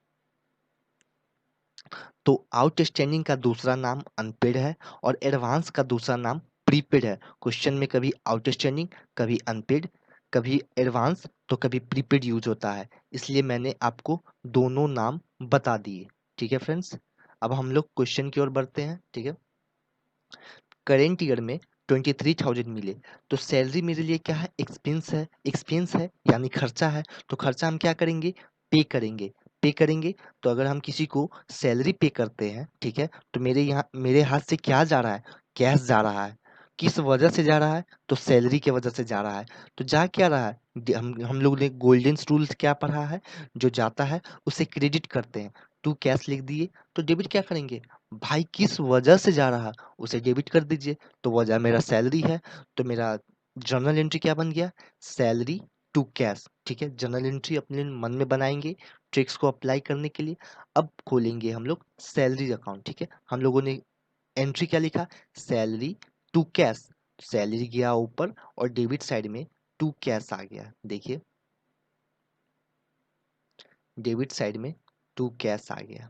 तो आउटस्टैंडिंग का दूसरा नाम अनपेड है और एडवांस का दूसरा नाम प्रीपेड है। क्वेश्चन में कभी आउटस्टैंडिंग, कभी अनपेड, कभी एडवांस तो कभी प्रीपेड यूज होता है, इसलिए मैंने आपको दोनों नाम बता दिए। ठीक है फ्रेंड्स, अब हम लोग क्वेश्चन की ओर बढ़ते हैं। ठीक है, करेंट ईयर में 23,000 मिले, तो सैलरी मेरे लिए क्या है, एक्सपेंस है, एक्सपेंस है यानी खर्चा है, तो खर्चा हम क्या करेंगे, पे करेंगे। पे करेंगे तो अगर हम किसी को सैलरी पे करते हैं, ठीक है, तो मेरे हाथ से क्या जा रहा है, कैश जा रहा है। किस वजह से जा रहा है, तो सैलरी के वजह से जा रहा है। तो जा क्या रहा है, हम लोग ने गोल्डन रूल क्या पढ़ा है, जो जाता है उसे क्रेडिट करते हैं। टू कैश लिख दिए, तो डेबिट क्या करेंगे, भाई किस वजह से जा रहा है उसे डेबिट कर दीजिए। तो वजह मेरा सैलरी है, तो मेरा जर्नल एंट्री क्या बन गया, सैलरी टू कैश। ठीक है, जर्नल एंट्री अपने मन में बनाएंगे ट्रिक्स को अप्लाई करने के लिए। अब खोलेंगे हम लोग सैलरी अकाउंट। ठीक है, हम लोगों ने एंट्री क्या लिखा, सैलरी टू कैश, सैलरी गया ऊपर और डेबिट साइड में टू कैश आ गया। देखिए, डेबिट साइड में टू कैश आ गया।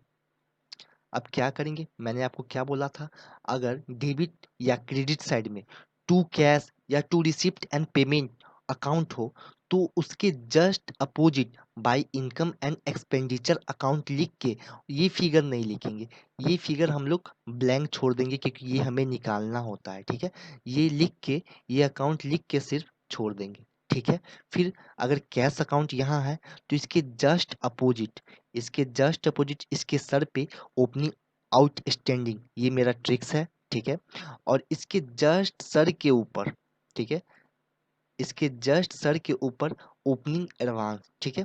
अब क्या करेंगे, मैंने आपको क्या बोला था, अगर डेबिट या क्रेडिट साइड में टू कैश या to receipt and payment account हो, तो उसके just opposite by income and expenditure account लिख के ये फिगर नहीं लिखेंगे, ये फिगर हम लोग ब्लैंक छोड़ देंगे क्योंकि ये हमें निकालना होता है। ठीक है, ये लिख के, ये अकाउंट लिख के सिर्फ छोड़ देंगे। ठीक है, फिर अगर कैश अकाउंट यहाँ है, तो इसके जस्ट अपोजिट इसके सर पे ओपनिंग आउटस्टैंडिंग, ये मेरा ट्रिक्स है। ठीक है, और इसके जस्ट सर के ऊपर, ठीक है, इसके जस्ट सर के ऊपर ओपनिंग एडवांस। ठीक है,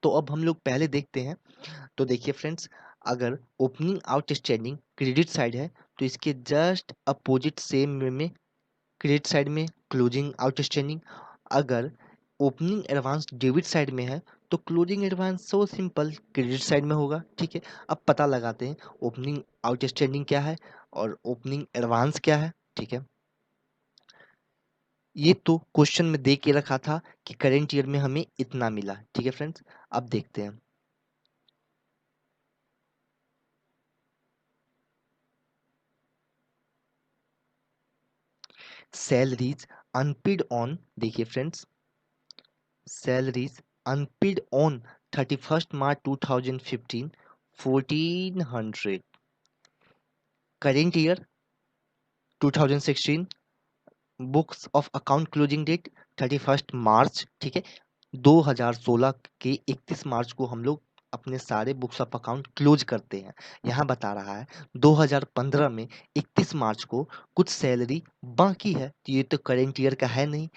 तो अब हम लोग पहले देखते हैं। तो देखिए फ्रेंड्स, अगर ओपनिंग आउटस्टैंडिंग क्रेडिट साइड है, तो इसके जस्ट अपोजिट सेम वे में क्रेडिट साइड में क्लोजिंग आउटस्टैंडिंग। अगर ओपनिंग एडवांस डेबिट साइड में है, तो closing advance so simple credit side में होगा। ठीक है, अब पता लगाते हैं ओपनिंग आउटस्टैंडिंग क्या है और ओपनिंग एडवांस क्या है। ठीक है, ये तो क्वेश्चन में दे के रखा था कि करेंट ईयर में हमें इतना मिला। ठीक है फ्रेंड्स, अब देखते हैं। सैलरीज अनपेड ऑन, देखिए friends, salaries unpaid on 31 March 2015 1400, current year 2016, books of account closing date 31 March. ठीक है, 2016 के 31 मार्च को हम लोग अपने सारे बुक्स ऑफ अकाउंट क्लोज करते हैं। यहाँ बता रहा है 2015 में 31 मार्च को कुछ सैलरी बाकी है, तो ये तो करेंट ईयर का है नहीं।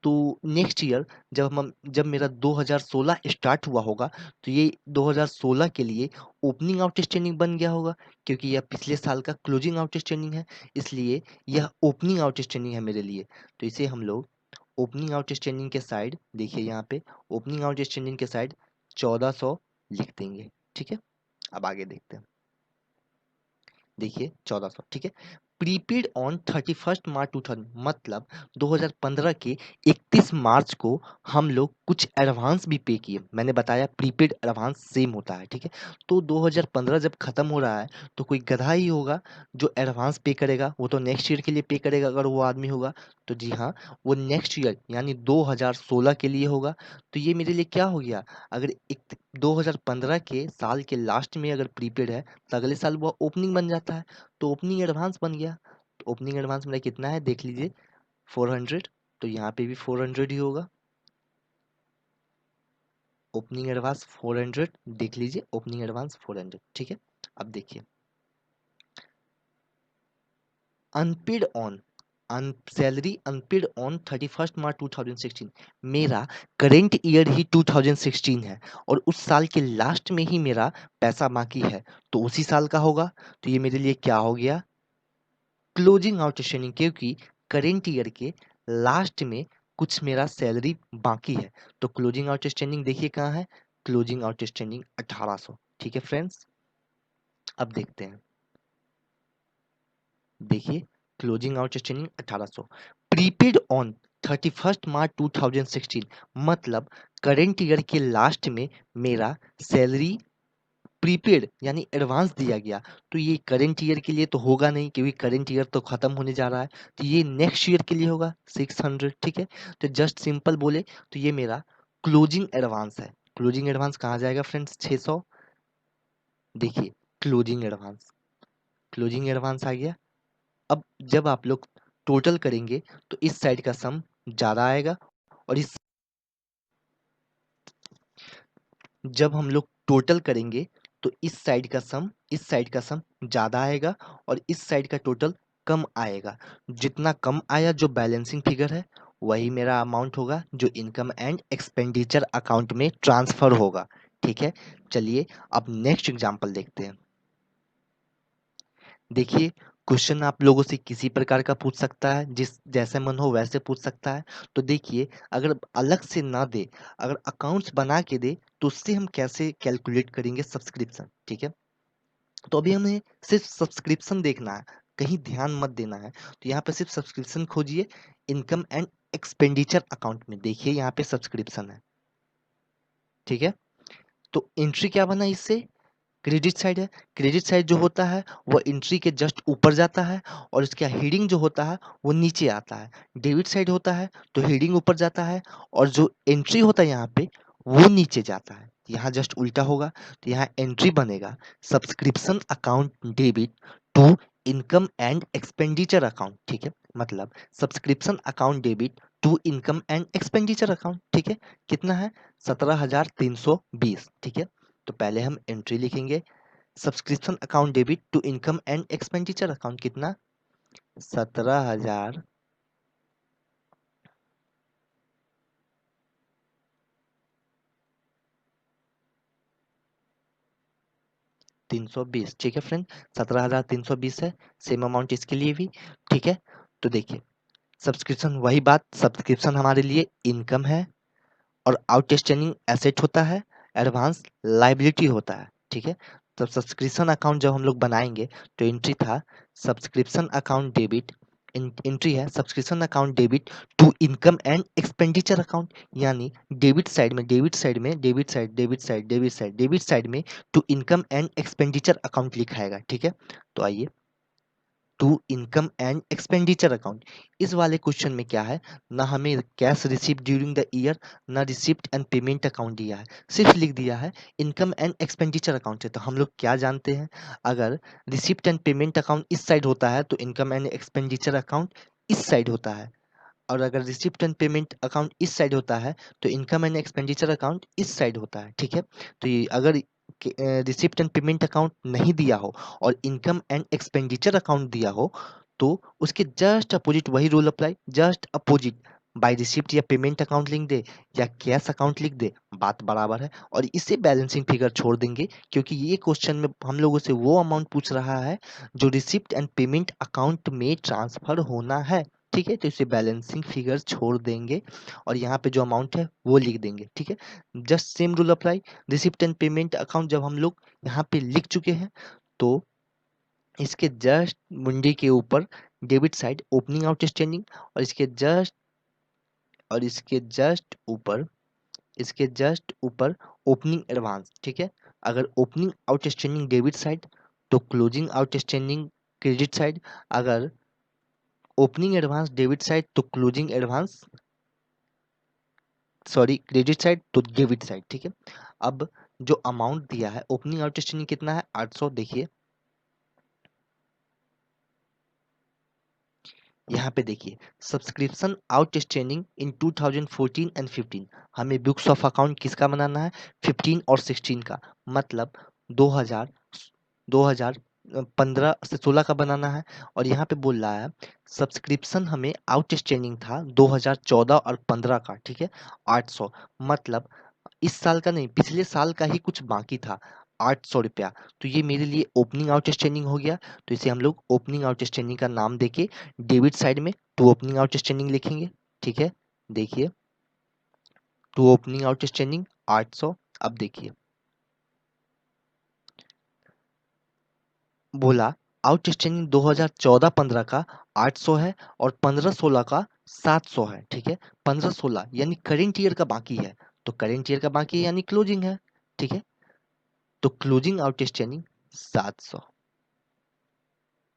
तो नेक्स्ट ईयर जब मेरा 2016 स्टार्ट हुआ होगा, तो ये 2016 के लिए ओपनिंग आउटस्टैंडिंग बन गया होगा, क्योंकि यह पिछले साल का क्लोजिंग आउटस्टैंडिंग है, इसलिए यह ओपनिंग आउटस्टैंडिंग है मेरे लिए। तो इसे हम लोग ओपनिंग आउटस्टैंडिंग के साइड, देखिए यहाँ पे ओपनिंग आउटस्टैंडिंग के साइड 1400 लिख देंगे। ठीक है, अब आगे देखते हैं। देखिए 1400। ठीक है, प्रीपेड ऑन 31 मार्च 2000, मतलब 2015 के 31 मार्च को हम लोग कुछ एडवांस भी पे किए। मैंने बताया प्रीपेड एडवांस सेम होता है। ठीक है, तो 2015 जब खत्म हो रहा है, तो कोई गधा ही होगा जो एडवांस पे करेगा, वो तो नेक्स्ट ईयर के लिए पे करेगा अगर वो आदमी होगा। तो जी हाँ, वो नेक्स्ट ईयर यानी 2016 के लिए होगा। तो ये मेरे लिए क्या हो गया, अगर 2015 के साल के लास्ट में अगर प्रीपेड है, तो अगले साल वो ओपनिंग बन जाता है, तो ओपनिंग एडवांस बन गया। तो ओपनिंग एडवांस मेरा कितना है देख लीजिए, 400, तो यहाँ पे भी 400 ही होगा। ओपनिंग एडवांस 400 देख लीजिए, ओपनिंग एडवांस 400। ठीक है, अब देखिए unpaid on salary unpaid on 31 March 2016, मेरा करेंट ईयर ही 2016 है और उस साल के लास्ट में ही मेरा पैसा बाकी है, तो उसी साल का होगा। तो ये मेरे लिए क्या हो गया, क्लोजिंग आउटस्टैंडिंग, क्योंकि करेंट ईयर के लास्ट में कुछ मेरा सैलरी बाकी है। तो क्लोजिंग आउटस्टैंडिंग देखिए कहाँ है, क्लोजिंग आउटस्टैंडिंग 1800। ठीक है फ्रेंड्स, अब देखते हैं। देखिए, क्लोजिंग आउटस्टैंडिंग 1800, प्रीपेड ऑन 31 मार्च 2016, मतलब करेंट ईयर के लास्ट में मेरा सैलरी प्रीपेड यानी एडवांस दिया गया। तो ये करंट ईयर के लिए तो होगा नहीं, क्योंकि करंट ईयर तो खत्म होने जा रहा है। तो ये नेक्स्ट ईयर के लिए होगा 600। ठीक है, तो जस्ट सिंपल बोले तो ये मेरा क्लोजिंग एडवांस है। क्लोजिंग एडवांस कहाँ जाएगा फ्रेंड्स? 600। देखिए, क्लोजिंग एडवांस, क्लोजिंग एडवांस आ गया। अब जब आप लोग टोटल करेंगे तो इस साइड का सम ज्यादा आएगा, और इस जब हम लोग टोटल करेंगे तो इस साइड का सम ज्यादा आएगा, और इस साइड का टोटल कम आएगा। जितना कम आया जो बैलेंसिंग फिगर है, वही मेरा अमाउंट होगा जो इनकम एंड एक्सपेंडिचर अकाउंट में ट्रांसफर होगा। ठीक है, चलिए अब नेक्स्ट एग्जांपल देखते हैं। देखिए, क्वेश्चन आप लोगों से किसी प्रकार का पूछ सकता है, जिस जैसे मन हो वैसे पूछ सकता है। तो देखिए, अगर अलग से ना दे, अगर अकाउंट्स बना के दे, तो उससे हम कैसे कैलकुलेट करेंगे सब्सक्रिप्शन। ठीक है, तो अभी हमें सिर्फ सब्सक्रिप्शन देखना है, कहीं ध्यान मत देना है। तो यहाँ पे सिर्फ सब्सक्रिप्शन खोजिए, इनकम एंड एक्सपेंडिचर अकाउंट में देखिए यहाँ पे सब्सक्रिप्शन है। ठीक है, तो एंट्री क्या बना इससे? क्रेडिट साइड है। क्रेडिट साइड जो होता है वो एंट्री के जस्ट ऊपर जाता है, और इसका हेडिंग जो होता है वो नीचे आता है। डेबिट साइड होता है तो हेडिंग ऊपर जाता है, और जो एंट्री होता है यहाँ पे वो नीचे जाता है। यहाँ जस्ट उल्टा होगा। तो यहाँ एंट्री बनेगा subscription account debit to income and expenditure account. ठीक है, मतलब subscription account debit to income and expenditure account. ठीक है, कितना है? 17,320। ठीक है, तो पहले हम एंट्री लिखेंगे, subscription account debit to income and expenditure account कितना? 17,320। ठीक है फ्रेंड, 17,320 है। सेम अमाउंट इसके लिए भी। ठीक है, तो देखिए, सब्सक्रिप्शन वही बात, सब्सक्रिप्शन हमारे लिए इनकम है, और आउटस्टैंडिंग एसेट होता है, एडवांस लाइबिलिटी होता है। ठीक है, तो सब्सक्रिप्शन अकाउंट जब हम लोग बनाएंगे तो एंट्री था सब्सक्रिप्शन अकाउंट डेबिट, एंट्री है subscription account debit to income and expenditure account, यानी डेबिट साइड में to income and expenditure account लिखाएगा। ठीक है, तो आइए, to income and expenditure account, इस वाले क्वेश्चन में क्या है, ना हमें cash received during the year, ना रिसिप्ट एंड पेमेंट अकाउंट दिया है, सिर्फ लिख दिया है इनकम एंड एक्सपेंडिचर अकाउंट है। तो हम लोग क्या जानते हैं, अगर रिसिप्ट एंड पेमेंट अकाउंट इस साइड होता है तो इनकम एंड एक्सपेंडिचर अकाउंट इस साइड होता है, और अगर रिसिप्ट एंड पेमेंट अकाउंट इस साइड होता है तो इनकम एंड एक्सपेंडिचर अकाउंट इस साइड होता है। ठीक है, तो ये अगर रिसिप्ट एंड पेमेंट अकाउंट नहीं दिया हो और इनकम एंड एक्सपेंडिचर अकाउंट दिया हो, तो उसके जस्ट अपोजिट वही rule apply, just opposite, by receipt या पेमेंट अकाउंट लिख दे या कैश अकाउंट लिख दे, बात बराबर है। और इसे बैलेंसिंग फिगर छोड़ देंगे, क्योंकि ये क्वेश्चन में हम लोगों से वो अमाउंट पूछ रहा है जो रिसिप्ट एंड पेमेंट अकाउंट में ट्रांसफर होना है। ठीक है, तो इसे बैलेंसिंग फिगर छोड़ देंगे, और यहाँ पे जो अमाउंट है वो लिख देंगे। ठीक है, just same rule apply, receipt and payment account जब हम लोग यहाँ पे लिख चुके हैं, तो इसके जस्ट मुंडी के ऊपर डेबिट साइड ओपनिंग आउटस्टैंडिंग, और इसके जस्ट ऊपर, ओपनिंग एडवांस। ठीक है, अगर ओपनिंग आउटस्टैंडिंग डेबिट साइड तो क्लोजिंग आउटस्टैंडिंग क्रेडिट साइड, अगर ओपनिंग एडवांस डेबिट साइड तो closing advance, sorry credit side तो डेबिट साइड। ठीक है, अब जो अमाउंट दिया है ओपनिंग आउटस्टैंडिंग कितना है? 800। देखिए यहाँ पे देखिए, सब्सक्रिप्शन आउटस्टैंडिंग इन 2014 एंड 15, हमें बुक्स ऑफ अकाउंट किसका बनाना है? 15 और 16 का, मतलब 2000 2015 से 16 का बनाना है। और यहाँ पे बोल रहा है सब्सक्रिप्शन हमें आउटस्टैंडिंग था 2014 और 15 का। ठीक है, 800, मतलब इस साल का नहीं, पिछले साल का ही कुछ बाकी था, 800 रुपया। तो ये मेरे लिए ओपनिंग आउटस्टैंडिंग हो गया। तो इसे हम लोग ओपनिंग आउटस्टैंडिंग का नाम देके डेबिट साइड में टू ओपनिंग आउटस्टैंडिंग लिखेंगे। ठीक है, देखिए, टू ओपनिंग आउटस्टैंडिंग 800, अब देखिए, बोला आउटस्टैंडिंग 2014-15 का 800 है और 15-16 का 700 है। ठीक है, 15-16 यानी करेंट ईयर का बाकी है, तो करेंट ईयर का बाकी है यानी क्लोजिंग है। ठीक है, तो क्लोजिंग आउटस्टैंडिंग 700।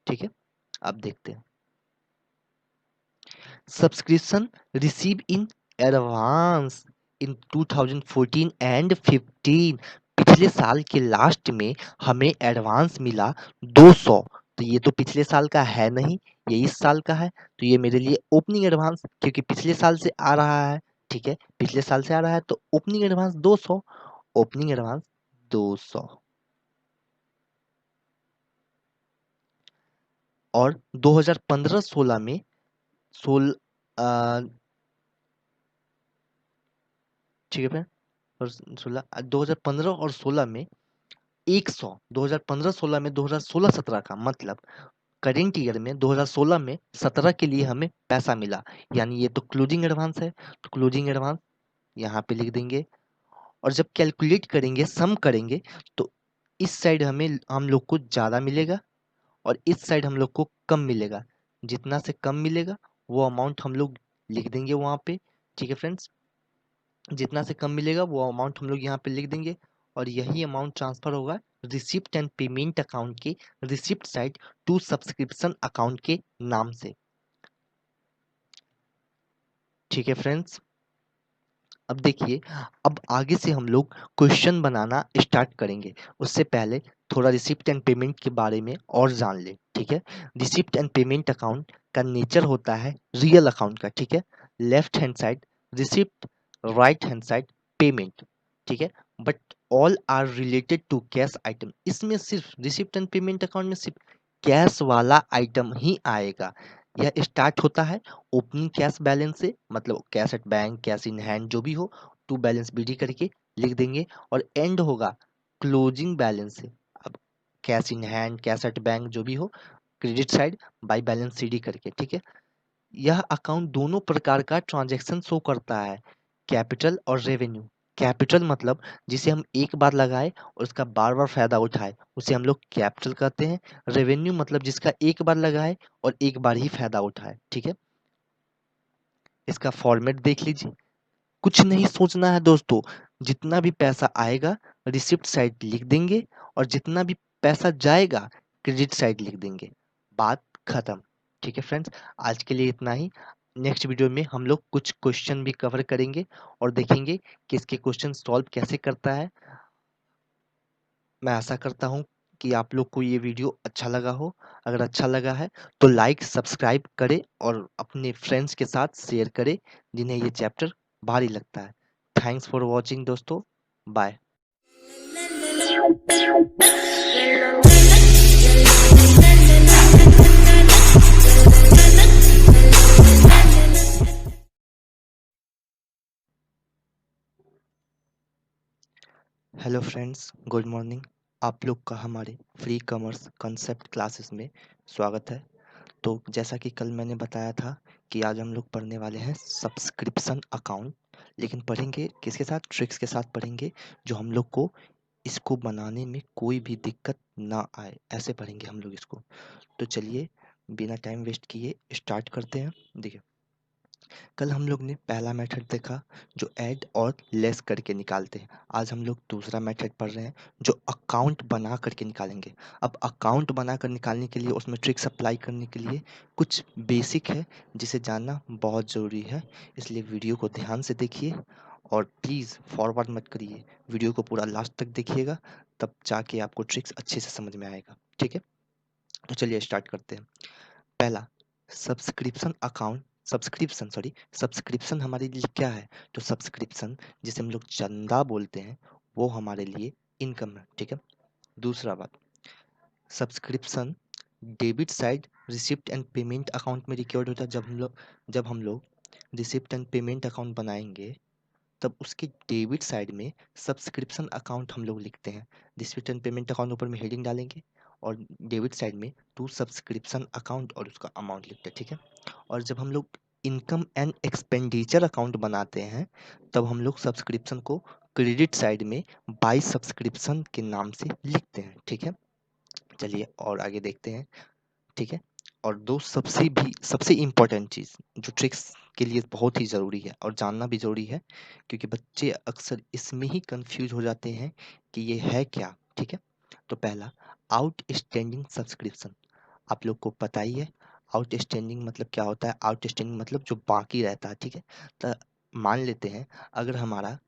ठीक है, अब देखते हैं subscription receive in advance in 2014 and 15। पिछले साल के लास्ट में हमें एडवांस मिला 200, तो ये तो पिछले साल का है नहीं, ये इस साल का है, तो ये मेरे लिए ओपनिंग एडवांस, क्योंकि पिछले साल से आ रहा है। ठीक है, पिछले साल से आ रहा है तो ओपनिंग एडवांस 200, ओपनिंग एडवांस 200। और 2015-16 में सोल ठीक है फ्रेंड, और 2015 और 16 में 100, 2015-16 में 2016-17 का मतलब करेंट ईयर में 2016 में 17 के लिए हमें पैसा मिला, यानी ये तो क्लोजिंग एडवांस है, तो क्लोजिंग एडवांस यहाँ पे लिख देंगे। और जब कैलकुलेट करेंगे, सम करेंगे, तो इस साइड हमें हम लोग को ज़्यादा मिलेगा और इस साइड हम लोग को कम मिलेगा। जितना से कम मिलेगा वो अमाउंट हम लोग लिख देंगे वहाँ पे। ठीक है फ्रेंड्स, जितना से कम मिलेगा वो अमाउंट हम लोग यहाँ पे लिख देंगे और यही अमाउंट ट्रांसफर होगा रिसिप्ट एंड पेमेंट अकाउंट के receipt side to subscription account के नाम से। ठीक है फ्रेंड्स, अब देखिए, अब आगे से हम लोग क्वेश्चन बनाना स्टार्ट करेंगे, उससे पहले थोड़ा रिसिप्ट एंड पेमेंट के बारे में और जान ले। ठीक है, रिसिप्ट एंड पेमेंट अकाउंट का नेचर होता है रियल अकाउंट का। ठीक है, left hand side receipt, right hand side payment. ठीक है, but all are related to cash item. इसमें सिर्फ रिसिप्ट एंड पेमेंट अकाउंट में सिर्फ कैश वाला आइटम ही आएगा। यह स्टार्ट होता है ओपनिंग कैश बैलेंस से, मतलब cash at bank, cash in hand जो भी हो, टू बैलेंस बीडी करके लिख देंगे, और एंड होगा क्लोजिंग बैलेंस से। अब cash in hand, cash at bank जो भी हो, credit side by balance CD करके। ठीक है, यह अकाउंट दोनों प्रकार का ट्रांजैक्शन शो करता है, कैपिटल और रेवेन्यू। कैपिटल मतलब जिसे हम एक बार लगाए और उसका बार बार फायदा उठाए, उसे हम लोग कैपिटल कहते हैं। रेवेन्यू मतलब जिसका एक बार लगाए और एक बार ही फायदा उठाए। ठीक है, इसका फॉर्मेट देख लीजिए। कुछ नहीं सोचना है दोस्तों, जितना भी पैसा आएगा रिसिप्ट साइड लिख देंगे और जितना भी पैसा जाएगा क्रेडिट साइड लिख देंगे, बात खत्म। ठीक है फ्रेंड्स, आज के लिए इतना ही। नेक्स्ट वीडियो में हम लोग कुछ क्वेश्चन भी कवर करेंगे और देखेंगे कि इसके क्वेश्चन सॉल्व कैसे करता है। मैं आशा करता हूँ कि आप लोग को ये वीडियो अच्छा लगा हो। अगर अच्छा लगा है तो लाइक सब्सक्राइब करें और अपने फ्रेंड्स के साथ शेयर करें जिन्हें ये चैप्टर भारी लगता है। थैंक्स फॉर वॉचिंग दोस्तों, bye. Hello friends, good morning. आप लोग का हमारे फ्री कॉमर्स कॉन्सेप्ट क्लासेस में स्वागत है। तो जैसा कि कल मैंने बताया था कि आज हम लोग पढ़ने वाले हैं सब्सक्रिप्शन अकाउंट, लेकिन पढ़ेंगे किसके साथ? ट्रिक्स के साथ पढ़ेंगे, जो हम लोग को इसको बनाने में कोई भी दिक्कत ना आए, ऐसे पढ़ेंगे हम लोग इसको। तो चलिए बिना टाइम वेस्ट किए स्टार्ट करते हैं। देखिए, कल हम लोग ने पहला मेथड देखा जो ऐड और लेस करके निकालते हैं। आज हम लोग दूसरा मेथड पढ़ रहे हैं जो अकाउंट बना करके निकालेंगे। अब अकाउंट बनाकर निकालने के लिए उसमें ट्रिक्स अप्लाई करने के लिए कुछ बेसिक है जिसे जानना बहुत ज़रूरी है, इसलिए वीडियो को ध्यान से देखिए और प्लीज़ फॉरवर्ड मत करिए, वीडियो को पूरा लास्ट तक देखिएगा, तब जाके आपको ट्रिक्स अच्छे से समझ में आएगा। ठीक है, तो चलिए स्टार्ट करते हैं। पहला, सब्सक्रिप्शन अकाउंट, सब्सक्रिप्शन हमारे लिए क्या है? तो सब्सक्रिप्शन जिसे हम लोग चंदा बोलते हैं वो हमारे लिए इनकम है। ठीक है, दूसरा बात, subscription debit side receipt and payment account में रिकॉर्ड होता है। जब हम लोग रिसिप्ट एंड पेमेंट अकाउंट बनाएंगे तब उसके डेबिट साइड में सब्सक्रिप्शन अकाउंट हम लोग लिखते हैं। रिसिप्ट एंड पेमेंट अकाउंट ऊपर में हेडिंग डालेंगे और डेबिट साइड में टू सब्सक्रिप्शन अकाउंट और उसका अमाउंट लिखते हैं। ठीक है, और जब हम लोग इनकम एंड एक्सपेंडिचर अकाउंट बनाते हैं तब हम लोग सब्सक्रिप्शन को क्रेडिट साइड में बाय सब्सक्रिप्शन के नाम से लिखते हैं। ठीक है, चलिए और आगे देखते हैं। ठीक है, और दो सबसे इम्पोर्टेंट चीज़ जो ट्रिक्स के लिए बहुत ही ज़रूरी है और जानना भी ज़रूरी है, क्योंकि बच्चे अक्सर इसमें ही कंफ्यूज हो जाते हैं कि ये है क्या। ठीक है, तो पहला, आउटस्टैंडिंग सब्सक्रिप्शन। आप लोग को पता ही है आउटस्टैंडिंग मतलब क्या होता है। आउटस्टैंडिंग मतलब जो बाकी रहता है। ठीक है, तो मान लेते हैं अगर हमारा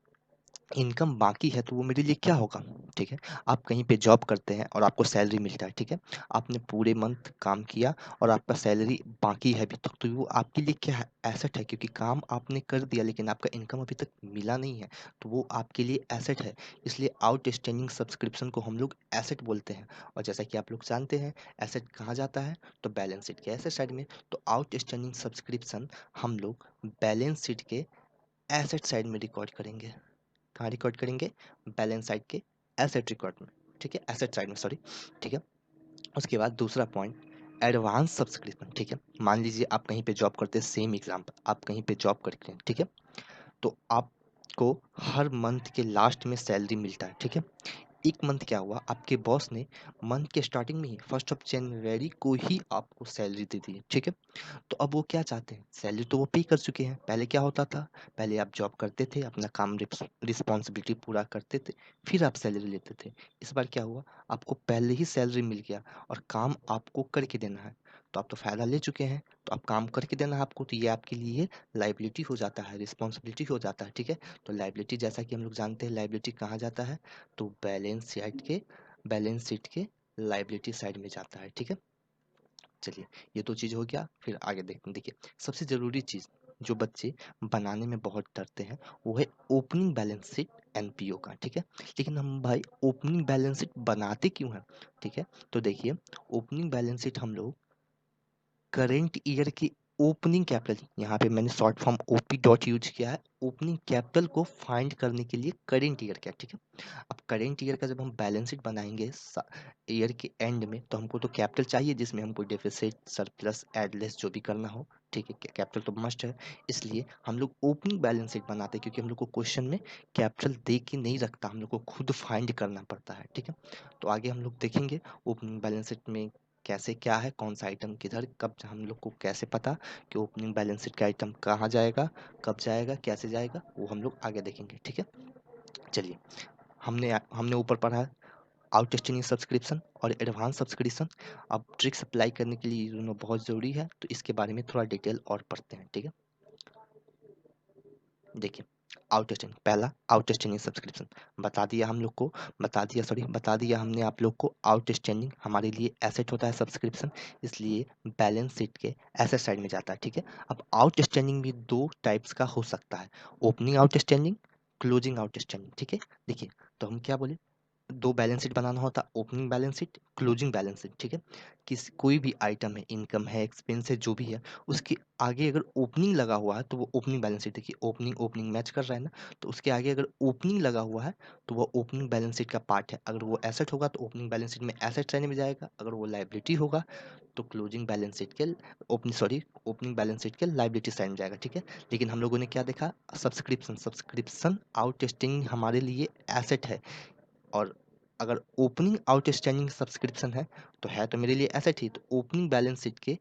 इनकम बाकी है तो वो मेरे लिए क्या होगा। ठीक है, आप कहीं पे जॉब करते हैं और आपको सैलरी मिलता है। ठीक है, आपने पूरे मंथ काम किया और आपका सैलरी बाकी है अभी तक, तो वो आपके लिए क्या है, एसेट है, क्योंकि काम आपने कर दिया लेकिन आपका इनकम अभी तक मिला नहीं है, तो वो आपके लिए एसेट है। इसलिए आउटस्टैंडिंग सब्सक्रिप्शन को हम लोग एसेट बोलते हैं। और जैसा कि आप लोग जानते हैं एसेट कहाँ जाता है, तो बैलेंस शीट के एसेट साइड में। तो आउटस्टैंडिंग सब्सक्रिप्शन हम लोग बैलेंस शीट के एसेट साइड में रिकॉर्ड करेंगे। कहाँ रिकॉर्ड करेंगे, बैलेंस साइड के एसेट रिकॉर्ड में। ठीक है, एसेट साइड में, सॉरी। ठीक है, उसके बाद दूसरा पॉइंट, एडवांस सब्सक्रिप्शन। ठीक है, मान लीजिए आप कहीं पे जॉब करते हैं, सेम एग्जांपल, आप कहीं पे जॉब करते हैं। ठीक है, तो आपको हर मंथ के लास्ट में सैलरी मिलता है। ठीक है, एक मंथ क्या हुआ, आपके बॉस ने मंथ के स्टार्टिंग में ही 1 जनवरी को ही आपको सैलरी दे दी है। ठीक है, तो अब वो क्या चाहते हैं, सैलरी तो वो पे कर चुके हैं। पहले क्या होता था, पहले आप जॉब करते थे, अपना काम रिस्पॉन्सिबिलिटी पूरा करते थे, फिर आप सैलरी लेते थे। इस बार क्या हुआ, आपको पहले ही सैलरी मिल गया और काम आपको करके देना है। तो आप तो फ़ायदा ले चुके हैं, तो आप काम करके देना है आपको, तो ये आपके लिए लाइबिलिटी हो जाता है, रिस्पॉन्सिबिलिटी हो जाता है। ठीक है, तो लाइबिलिटी जैसा कि हम लोग जानते हैं लाइबिलिटी कहाँ जाता है, तो बैलेंस शीट के लाइबिलिटी साइड में जाता है। ठीक है, चलिए ये तो चीज़ हो गया। फिर आगे देखते हैं। देखिए सबसे ज़रूरी चीज़ जो बच्चे बनाने में बहुत डरते हैं वो है ओपनिंग बैलेंस शीट एनपीओ का। ठीक है, लेकिन हम भाई ओपनिंग बैलेंस शीट बनाते क्यों हैं। ठीक है, तो देखिए ओपनिंग बैलेंस शीट हम लोग करेंट ईयर की ओपनिंग कैपिटल, यहाँ पे मैंने short form OP dot use किया है, ओपनिंग कैपिटल को फाइंड करने के लिए करेंट ईयर क्या। ठीक है, अब करेंट ईयर का जब हम बैलेंस शीट बनाएंगे ईयर के एंड में, तो हमको तो कैपिटल चाहिए जिसमें हमको डेफिसिट सरप्लस एडलेस जो भी करना हो। ठीक है, कैपिटल तो मस्ट है, इसलिए हम लोग ओपनिंग बैलेंस शीट बनाते हैं, क्योंकि हम लोग को क्वेश्चन में कैपिटल दे के नहीं रखता, हम लोग को खुद फाइंड करना पड़ता है। ठीक है, तो आगे हम लोग देखेंगे ओपनिंग बैलेंस शीट में कैसे क्या है, कौन सा आइटम किधर कब, हम लोग को कैसे पता कि ओपनिंग बैलेंस शीट का आइटम कहाँ जाएगा, कब जाएगा, कैसे जाएगा, वो हम लोग आगे देखेंगे। ठीक है, चलिए हमने हमने ऊपर पढ़ा है आउटस्टैंडिंग सब्सक्रिप्शन और एडवांस सब्सक्रिप्शन। अब ट्रिक्स अप्लाई करने के लिए ये दोनों बहुत ज़रूरी है, तो इसके बारे में थोड़ा डिटेल और पढ़ते हैं। ठीक है, देखिए आउटस्टैंडिंग, पहला आउटस्टैंडिंग सब्सक्रिप्शन बता दिया हम लोग को, बता दिया हमने आप लोग को आउटस्टैंडिंग हमारे लिए एसेट होता है सब्सक्रिप्शन, इसलिए बैलेंस शीट के एसेट साइड में जाता है। ठीक है, अब आउटस्टैंडिंग भी दो टाइप्स का हो सकता है, ओपनिंग आउटस्टैंडिंग, क्लोजिंग आउटस्टैंडिंग। ठीक है, देखिए तो हम क्या बोले, दो बैलेंस शीट बनाना होता, opening balance sheet, closing balance sheet. ठीक है, किस कोई भी आइटम है, इनकम है, एक्सपेंस है, जो भी है, उसके आगे अगर ओपनिंग लगा हुआ है तो वो ओपनिंग बैलेंस शीट। देखिए ओपनिंग ओपनिंग मैच कर रहा है ना, तो उसके आगे अगर ओपनिंग लगा हुआ है तो वो ओपनिंग बैलेंस शीट का पार्ट है। अगर वो एसेट होगा तो ओपनिंग बैलेंस शीट में एसेट साइड में जाएगा, अगर वो लाइबिलिटी होगा तो क्लोजिंग बैलेंस शीट के ओपनिंग बैलेंस शीट के लाइबिलिटी साइड में जाएगा। ठीक है, लेकिन हम लोगों ने क्या देखा, सब्सक्रिप्शन आउटस्टैंडिंग हमारे लिए एसेट है, और अगर ओपनिंग आउटस्टैंडिंग सब्सक्रिप्शन है तो मेरे लिए एसेट ही, तो ओपनिंग बैलेंस शीट के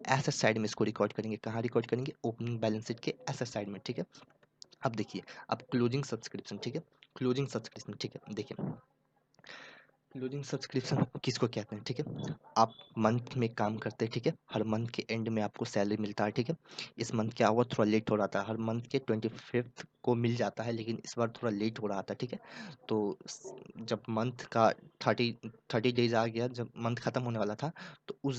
एसेट साइड में इसको रिकॉर्ड करेंगे। कहाँ रिकॉर्ड करेंगे, ओपनिंग बैलेंस शीट के एसेट साइड में। ठीक है, अब देखिए अब क्लोजिंग सब्सक्रिप्शन। ठीक है, क्लोजिंग सब्सक्रिप्शन, ठीक है देखिए क्लोजिंग सब्सक्रिप्शन किसको कहते हैं। ठीक है, आप मंथ में काम करते हैं, ठीक है, हर मंथ के एंड में आपको सैलरी मिलता है। ठीक है, इस मंथ क्या हुआ, थोड़ा लेट हो रहा था, हर मंथ के 25th को मिल जाता है, लेकिन इस बार थोड़ा लेट हो रहा था। ठीक है, तो जब मंथ का 30 डेज आ गया, जब मंथ खत्म होने वाला था, तो उस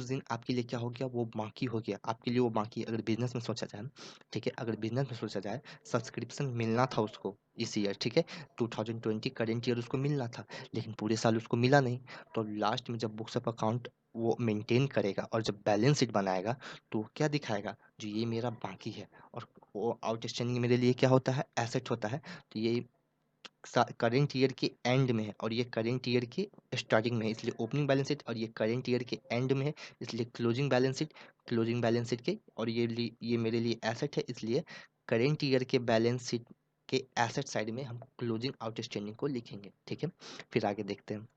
दिन आपके लिए क्या हो गया, वो बाकी हो गया आपके लिए, वो बाकी। अगर बिजनेस में सोचा जाए, ठीक है, अगर बिजनेस में सोचा जाए, सब्सक्रिप्शन मिलना था उसको इस ईयर। ठीक है, 2020 करेंट ईयर उसको मिलना था, लेकिन पूरे साल उसको मिला नहीं, तो लास्ट में जब बुक्स ऑफ अकाउंट वो मेंटेन करेगा और जब बैलेंस शीट बनाएगा तो वो क्या दिखाएगा, जो ये मेरा बाकी है, और वो आउटस्टैंडिंग मेरे लिए क्या होता है, एसेट होता है। तो ये करेंट ईयर के एंड में है और ये करेंट ईयर के स्टार्टिंग में है, इसलिए ओपनिंग बैलेंस शीट, और ये करेंट ईयर के एंड में है, इसलिए क्लोजिंग बैलेंस शीट के, और ये मेरे लिए एसेट है, इसलिए करेंट ईयर के बैलेंस शीट के एसेट साइड में हम क्लोजिंग आउटस्टैंडिंग को लिखेंगे, ठीक है। फिर आगे देखते हैं।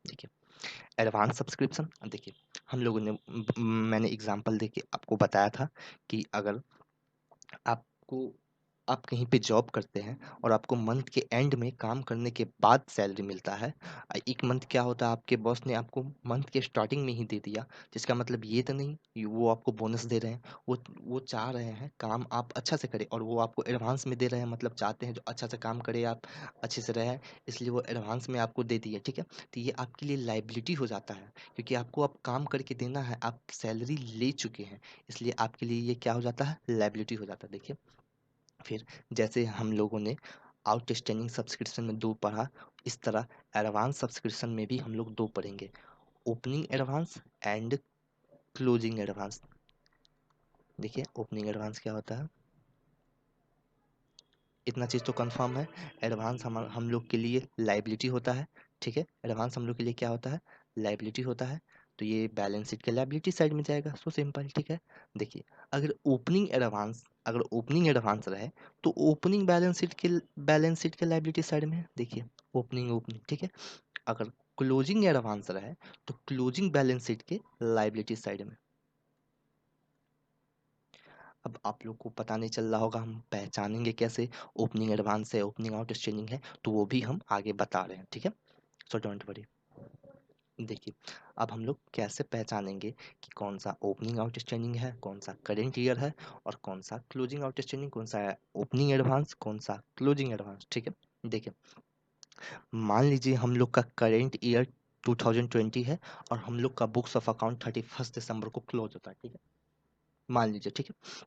देखिए एडवांस सब्सक्रिप्शन, देखिए हम लोगों ने मैंने एग्जांपल देके आपको बताया था कि अगर आपको आप कहीं पे जॉब करते हैं और आपको मंथ के एंड में काम करने के बाद सैलरी मिलता है। एक मंथ क्या होता है, आपके बॉस ने आपको मंथ के स्टार्टिंग में ही दे दिया, जिसका मतलब ये तो नहीं वो आपको बोनस दे रहे हैं, वो चाह रहे हैं काम आप अच्छा से करें और वो आपको एडवांस में दे रहे हैं, मतलब चाहते हैं जो अच्छा से काम करे आप अच्छे से रहे, इसलिए वो एडवांस में आपको दे दिया, ठीक है। तो ये आपके लिए लाइबिलिटी हो जाता है, क्योंकि आपको अब काम करके देना है, आप सैलरी ले चुके हैं, इसलिए आपके लिए ये क्या हो जाता है, लाइबिलिटी हो जाता है। देखिए फिर जैसे हम लोगों ने आउटस्टैंडिंग सब्सक्रिप्शन में 2 पढ़ा, इस तरह एडवांस सब्सक्रिप्शन में भी हम लोग 2 पढ़ेंगे, opening advance and closing advance. देखिए ओपनिंग एडवांस क्या होता है, इतना चीज़ तो कंफर्म है, एडवांस हम लोग के लिए लाइबिलिटी होता है, ठीक है। एडवांस हम लोग के लिए क्या होता है, लाइबिलिटी होता है, तो ये बैलेंस शीट के लाइबिलिटी साइड में जाएगा, सो सिंपल, ठीक है। देखिए अगर ओपनिंग एडवांस रहे तो ओपनिंग बैलेंस शीट के लाइबिलिटी साइड में है, देखिए ओपनिंग ओपनिंग, ठीक है। अगर क्लोजिंग एडवांस रहे तो क्लोजिंग बैलेंस शीट के लाइबिलिटी साइड में। अब आप लोग को पता नहीं चल रहा होगा हम पहचानेंगे कैसे ओपनिंग एडवांस है, ओपनिंग आउटस्टैंडिंग है, तो वो भी हम आगे बता रहे हैं, ठीक है। So don't worry. देखिए अब हम लोग कैसे पहचानेंगे कि कौन सा ओपनिंग आउटस्टैंडिंग है, कौन सा करेंट ईयर है, और कौन सा क्लोजिंग आउटस्टैंडिंग, कौन सा ओपनिंग एडवांस, कौन सा क्लोजिंग एडवांस, ठीक है। देखिए मान लीजिए हम लोग का करेंट ईयर 2020 है और हम लोग का बुक्स ऑफ अकाउंट 31 दिसंबर को क्लोज होता है, ठीक है, मान लीजिए, ठीक है।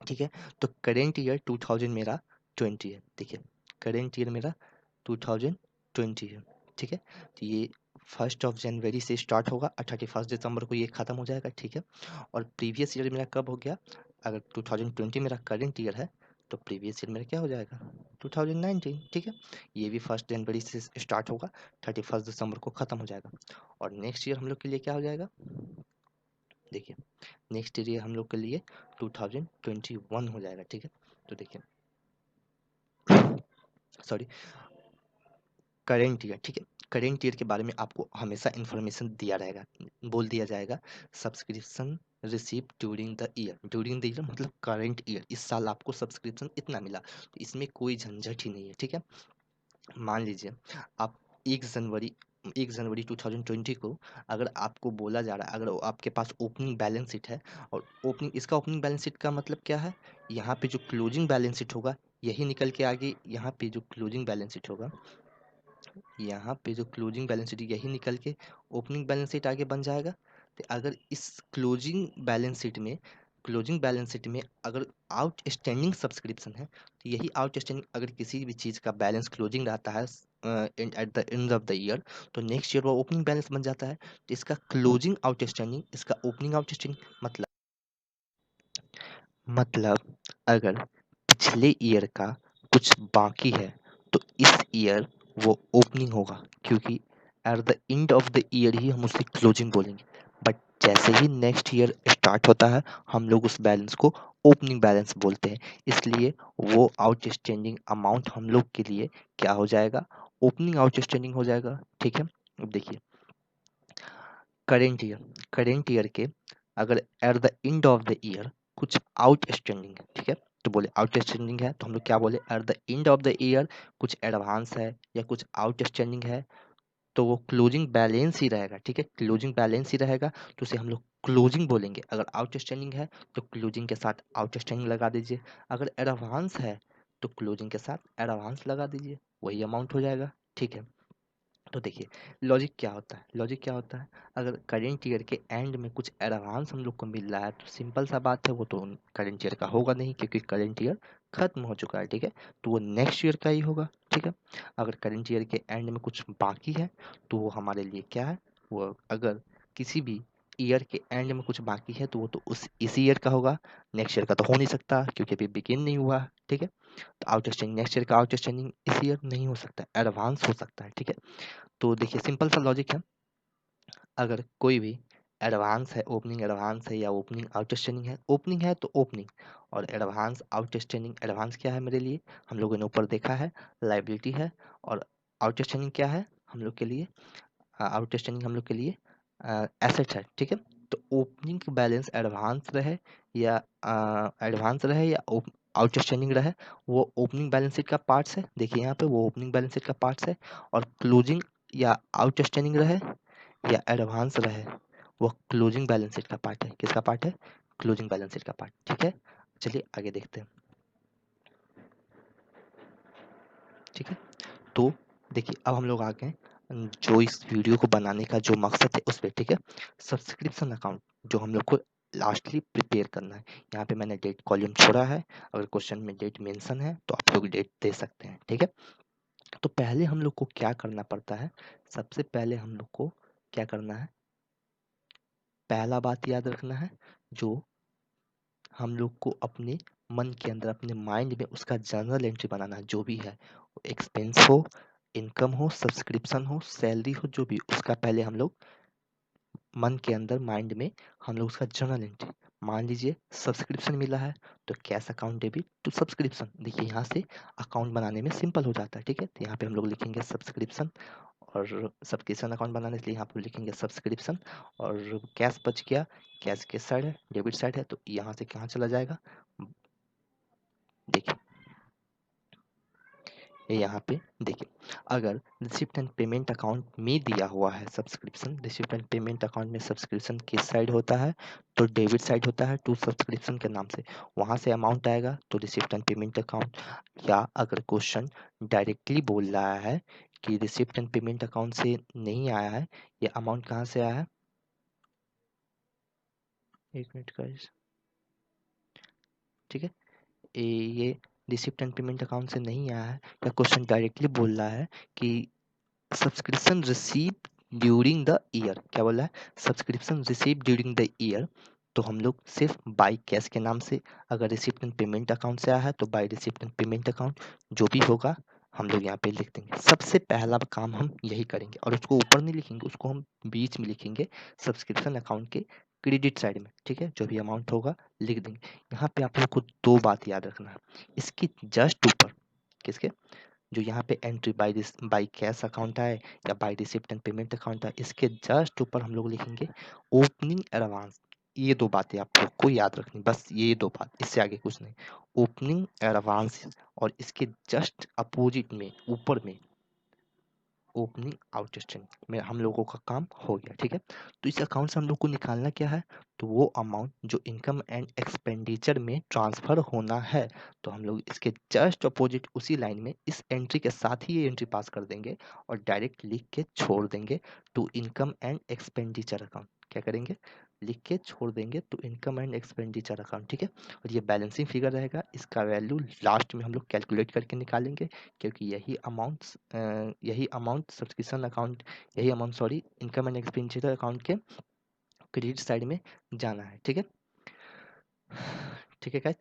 ठीक है, तो करेंट ईयर 2000 मेरा 20 है, देखिए करेंट ईयर मेरा 2020 है, ठीक है। तो ये 1 जनवरी से स्टार्ट होगा और 31 दिसंबर को ये ख़त्म हो जाएगा, ठीक है। और प्रीवियस ईयर मेरा कब हो गया, अगर 2020 मेरा करेंट ईयर है तो प्रीवियस ईयर मेरा क्या हो जाएगा, 2019, ठीक है। ये भी 1 जनवरी से स्टार्ट होगा, 31 दिसंबर को ख़त्म हो जाएगा। और नेक्स्ट ईयर हम लोग के लिए क्या हो जाएगा, देखिए नेक्स्ट ईयर हम लोग के लिए 2021 हो जाएगा, ठीक है। तो देखिए सॉरी, करेंट ईयर, ठीक है। करेंट ईयर के बारे में आपको हमेशा इन्फॉर्मेशन दिया रहेगा, बोल दिया जाएगा subscription receive during the year मतलब करेंट ईयर, इस साल आपको सब्सक्रिप्शन इतना मिला, तो इसमें कोई झंझट ही नहीं है, ठीक है। मान लीजिए आप 1 जनवरी 2020 को अगर आपको बोला जा रहा है, अगर आपके पास ओपनिंग बैलेंस शीट है, और ओपनिंग बैलेंस शीट का मतलब क्या है, यहाँ पे जो क्लोजिंग बैलेंस शीट होगा यही निकल के आगे, यहाँ पे जो क्लोजिंग बैलेंस शीट होगा, यहाँ पे जो क्लोजिंग बैलेंस शीट यही निकल के ओपनिंग बैलेंस शीट आगे बन जाएगा। तो अगर इस क्लोजिंग बैलेंस शीट में अगर आउटस्टैंडिंग सब्सक्रिप्शन है, तो यही आउटस्टैंडिंग अगर किसी भी चीज़ का बैलेंस क्लोजिंग रहता है eight the end of the year, तो नेक्स्ट ईयर वो ओपनिंग बैलेंस बन जाता है। तो इसका क्लोजिंग आउटस्टैंडिंग, इसका ओपनिंग आउटस्टैंडिंग, मतलब अगर पिछले ईयर का कुछ बाकी है तो इस ईयर वो ओपनिंग होगा, क्योंकि at the end of the year ही हम उसे क्लोजिंग बोलेंगे। बट जैसे ही नेक्स्ट ईयर स्टार्ट होता है हम लोग उस बैलेंस को ओपनिंग बैलेंस बोलते हैं, इसलिए वो आउटस्टैंडिंग अमाउंट हम लोग के लिए क्या हो जाएगा, ओपनिंग आउटस्टैंडिंग हो जाएगा, ठीक है। अब देखिए करेंट ईयर के अगर eight the end of the year कुछ आउटस्टैंडिंग है, ठीक है, तो बोले आउटस्टैंडिंग है तो हम लोग क्या बोले, eight the end of the year कुछ एडवांस है या कुछ आउटस्टैंडिंग है, तो वो क्लोजिंग बैलेंस ही रहेगा, ठीक है, क्लोजिंग बैलेंस ही रहेगा, तो उसे हम लोग क्लोजिंग बोलेंगे। अगर आउटस्टैंडिंग है तो क्लोजिंग के साथ आउटस्टैंडिंग लगा दीजिए, अगर एडवांस है तो क्लोजिंग के साथ एडवांस लगा दीजिए, वही अमाउंट हो जाएगा, ठीक है। तो देखिए लॉजिक क्या होता है, अगर करेंट ईयर के एंड में कुछ एडवांस हम लोग को मिल रहा है तो सिंपल सा बात है, वो तो करेंट ईयर का होगा नहीं, क्योंकि करेंट ईयर खत्म हो चुका है, ठीक है, तो वो नेक्स्ट ईयर का ही होगा, ठीक है। अगर करेंट ईयर के एंड में कुछ बाकी है तो वो हमारे लिए क्या है, वो अगर किसी भी ईयर के एंड में कुछ बाकी है तो वो तो इसी ईयर का होगा, नेक्स्ट ईयर का तो हो नहीं सकता क्योंकि अभी बिगिन नहीं हुआ, ठीक है। तो आउटस्टैंडिंग नेक्स्ट ईयर का आउटस्टैंडिंग इस ईयर नहीं हो सकता, एडवांस हो सकता है, ठीक है। तो देखिए सिंपल सा लॉजिक है, अगर कोई भी एडवांस है, ओपनिंग एडवांस है या ओपनिंग आउटस्टैंडिंग है। ओपनिंग है तो ओपनिंग, और एडवांस आउटस्टैंडिंग। एडवांस क्या है मेरे लिए, हम लोगों ने ऊपर देखा है लाइबिलिटी है, और आउटस्टैंडिंग क्या है हम लोग के लिए, आउटस्टैंडिंग हम लोग के लिए एसेट है। ठीक है, तो ओपनिंग बैलेंस एडवांस रहे या आउटस्टैंडिंग रहे, वो ओपनिंग बैलेंस शीट का पार्ट्स है। देखिए यहाँ पे वो ओपनिंग बैलेंस शीट का पार्ट्स है। और क्लोजिंग या आउटस्टैंडिंग रहे या एडवांस रहे, वो क्लोजिंग बैलेंस शीट का पार्ट है। किसका पार्ट है, क्लोजिंग बैलेंस शीट का पार्ट। ठीक है, चलिए आगे देखते हैं। ठीक है, तो देखिए अब हम लोग आ गए जो इस वीडियो को बनाने का जो मकसद है उस पर। ठीक है, सब्सक्रिप्शन अकाउंट जो हम लोग को लास्टली प्रिपेयर करना है। यहाँ पे मैंने डेट कॉलम छोड़ा है, अगर क्वेश्चन में डेट मेंशन है तो आप लोग डेट दे सकते हैं। ठीक है, तो पहले हम लोग को क्या करना पड़ता है, सबसे पहले हम लोग को क्या करना है, पहला बात याद रखना है, जो हम लोग को अपने मन के अंदर, अपने माइंड में उसका जर्नल एंट्री बनाना है। जो भी है, एक्सपेंस हो, इनकम हो, सब्सक्रिप्शन हो, सैलरी हो, जो भी, उसका पहले हम लोग मन के अंदर, माइंड में हम लोग उसका जर्नल एंट्री। मान लीजिए सब्सक्रिप्शन मिला है तो cash account debit to subscription. देखिए यहाँ से अकाउंट बनाने में सिंपल हो जाता है। ठीक है, तो यहाँ पे हम लोग लिखेंगे सब्सक्रिप्शन, और सब्सक्रिप्शन अकाउंट बनाने के लिए यहाँ पे लिखेंगे सब्सक्रिप्शन। और कैश बच गया, कैश के साइड है, डेबिट साइड है, तो यहाँ से कहाँ चला जाएगा, देखिए यहाँ पे देखिए, अगर रिसिप्ट एंड पेमेंट अकाउंट में दिया हुआ है subscription, receipt and payment account में सब्सक्रिप्शन किस साइड होता है, तो डेबिट साइड होता है टू सब्सक्रिप्शन के नाम से, वहां से अमाउंट आएगा तो रिसिप्ट एंड पेमेंट अकाउंट। या अगर क्वेश्चन डायरेक्टली बोल रहा है कि रिसिप्ट एंड पेमेंट अकाउंट से नहीं आया है, ये अमाउंट कहाँ से आया है, एक मिनट का, ठीक है, ये रिसिप्ट एंड पेमेंट अकाउंट से नहीं आया है, या क्वेश्चन डायरेक्टली बोल रहा है कि subscription receive during the year, क्या बोला है, subscription receive during the year, तो हम लोग सिर्फ बाई कैश के नाम से, अगर रिसिप्ट एंड पेमेंट अकाउंट से आया है तो by receipt and payment account, जो भी होगा हम लोग यहाँ पे लिख देंगे। सबसे पहला काम हम यही करेंगे, और उसको ऊपर नहीं लिखेंगे, उसको हम बीच में लिखेंगे, सब्सक्रिप्शन अकाउंट के क्रेडिट साइड में। ठीक है, जो भी अमाउंट होगा लिख देंगे। यहाँ पे आप लोग को दो बात याद रखना है, इसकी जस्ट ऊपर, किसके, जो यहाँ पे एंट्री बाई कैश अकाउंट है या by receipt and payment account है, इसके जस्ट ऊपर हम लोग लिखेंगे ओपनिंग एडवांस। ये दो बातें आप लोग को याद रखनी, बस ये दो बात, इससे आगे कुछ नहीं। ओपनिंग एडवांस, और इसके जस्ट अपोजिट में ऊपर में ओपनिंग आउटस्टैंडिंग में हम लोगों का काम हो गया। ठीक है, तो इस अकाउंट से हम लोग को निकालना क्या है, तो वो अमाउंट जो इनकम एंड एक्सपेंडिचर में ट्रांसफर होना है, तो हम लोग इसके जस्ट अपोजिट उसी लाइन में इस एंट्री के साथ ही ये एंट्री पास कर देंगे और डायरेक्ट लिख के छोड़ देंगे to income and expenditure account. क्या करेंगे, लिख के छोड़ देंगे to income and expenditure account. ठीक है, और ये बैलेंसिंग फिगर रहेगा, इसका वैल्यू लास्ट में हम लोग कैलकुलेट करके निकालेंगे, क्योंकि यही अमाउंट सब्सक्रिप्शन अकाउंट, यही amount sorry income and expenditure account के क्रेडिट साइड में जाना है। ठीक है, ठीक है गाइस,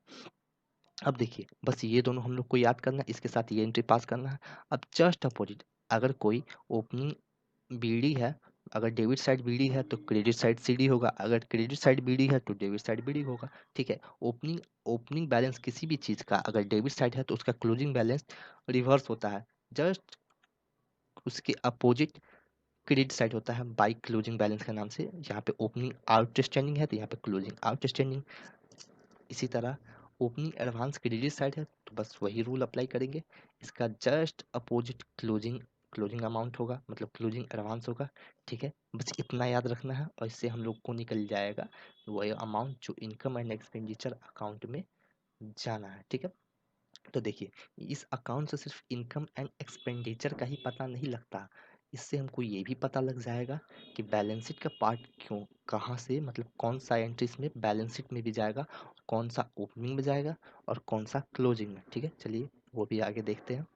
अब देखिए बस ये दोनों हम लोग को याद करना है, इसके साथ ये एंट्री पास करना है। अब जस्ट अपोजिट, अगर कोई ओपनिंग बीडी है, अगर डेबिट साइड बीडी है तो क्रेडिट साइड सीडी होगा, अगर क्रेडिट साइड बीडी है तो डेबिट साइड बीडी होगा। ठीक है, ओपनिंग ओपनिंग बैलेंस किसी भी चीज़ का अगर डेबिट साइड है तो उसका क्लोजिंग बैलेंस रिवर्स होता है, जस्ट उसके अपोजिट क्रेडिट साइड होता है बाई क्लोजिंग बैलेंस के नाम से। यहाँ पे ओपनिंग आउटस्टैंडिंग है तो यहाँ पे क्लोजिंग आउटस्टैंडिंग। इसी तरह ओपनिंग एडवांस क्रेडिट साइड है तो बस वही रूल अप्लाई करेंगे, इसका just opposite closing closing amount होगा, मतलब क्लोजिंग एडवांस होगा। ठीक है, बस इतना याद रखना है और इससे हम लोग को निकल जाएगा वही अमाउंट जो इनकम एंड एक्सपेंडिचर अकाउंट में जाना है। ठीक है, तो देखिए इस अकाउंट से सिर्फ इनकम एंड एक्सपेंडिचर का ही पता नहीं लगता, इससे हमको ये भी पता लग जाएगा कि बैलेंस शीट का पार्ट क्यों, कहाँ से, मतलब कौन सा एंट्री इसमें बैलेंस शीट में भी जाएगा, कौन सा ओपनिंग में जाएगा और कौन सा क्लोजिंग में। ठीक है, चलिए वो भी आगे देखते हैं।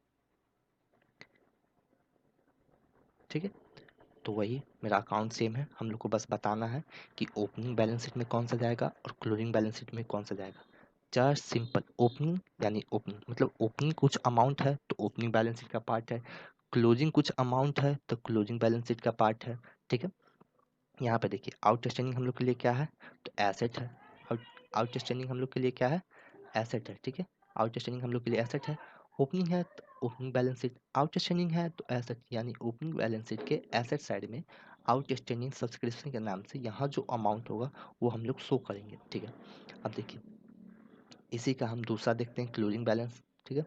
ठीक है, तो वही मेरा अकाउंट सेम है, हम लोग को बस बताना है कि ओपनिंग बैलेंस शीट में कौन सा जाएगा और क्लोजिंग बैलेंस शीट में कौन सा जाएगा। जस्ट सिंपल, ओपनिंग यानी ओपनिंग मतलब ओपनिंग कुछ अमाउंट है तो ओपनिंग बैलेंस शीट का पार्ट है, क्लोजिंग कुछ अमाउंट है तो क्लोजिंग बैलेंस शीट का पार्ट है। ठीक है, यहाँ पे देखिए आउटस्टैंडिंग हम लोग के लिए क्या है, तो एसेट है। आउटस्टैंडिंग हम लोग के लिए क्या है, एसेट है, ठीक है। आउटस्टैंडिंग हम लोग के लिए एसेट है। ओपनिंग है तो ओपनिंग बैलेंस शीट, आउटस्टैंडिंग है तो एसेट, यानी ओपनिंग बैलेंस शीट के एसेट साइड में आउटस्टैंडिंग सब्सक्रिप्शन के नाम से यहाँ जो अमाउंट होगा वो हम लोग शो करेंगे, ठीक है। अब देखिए इसी का हम दूसरा देखते हैं, क्लोजिंग बैलेंस, ठीक है।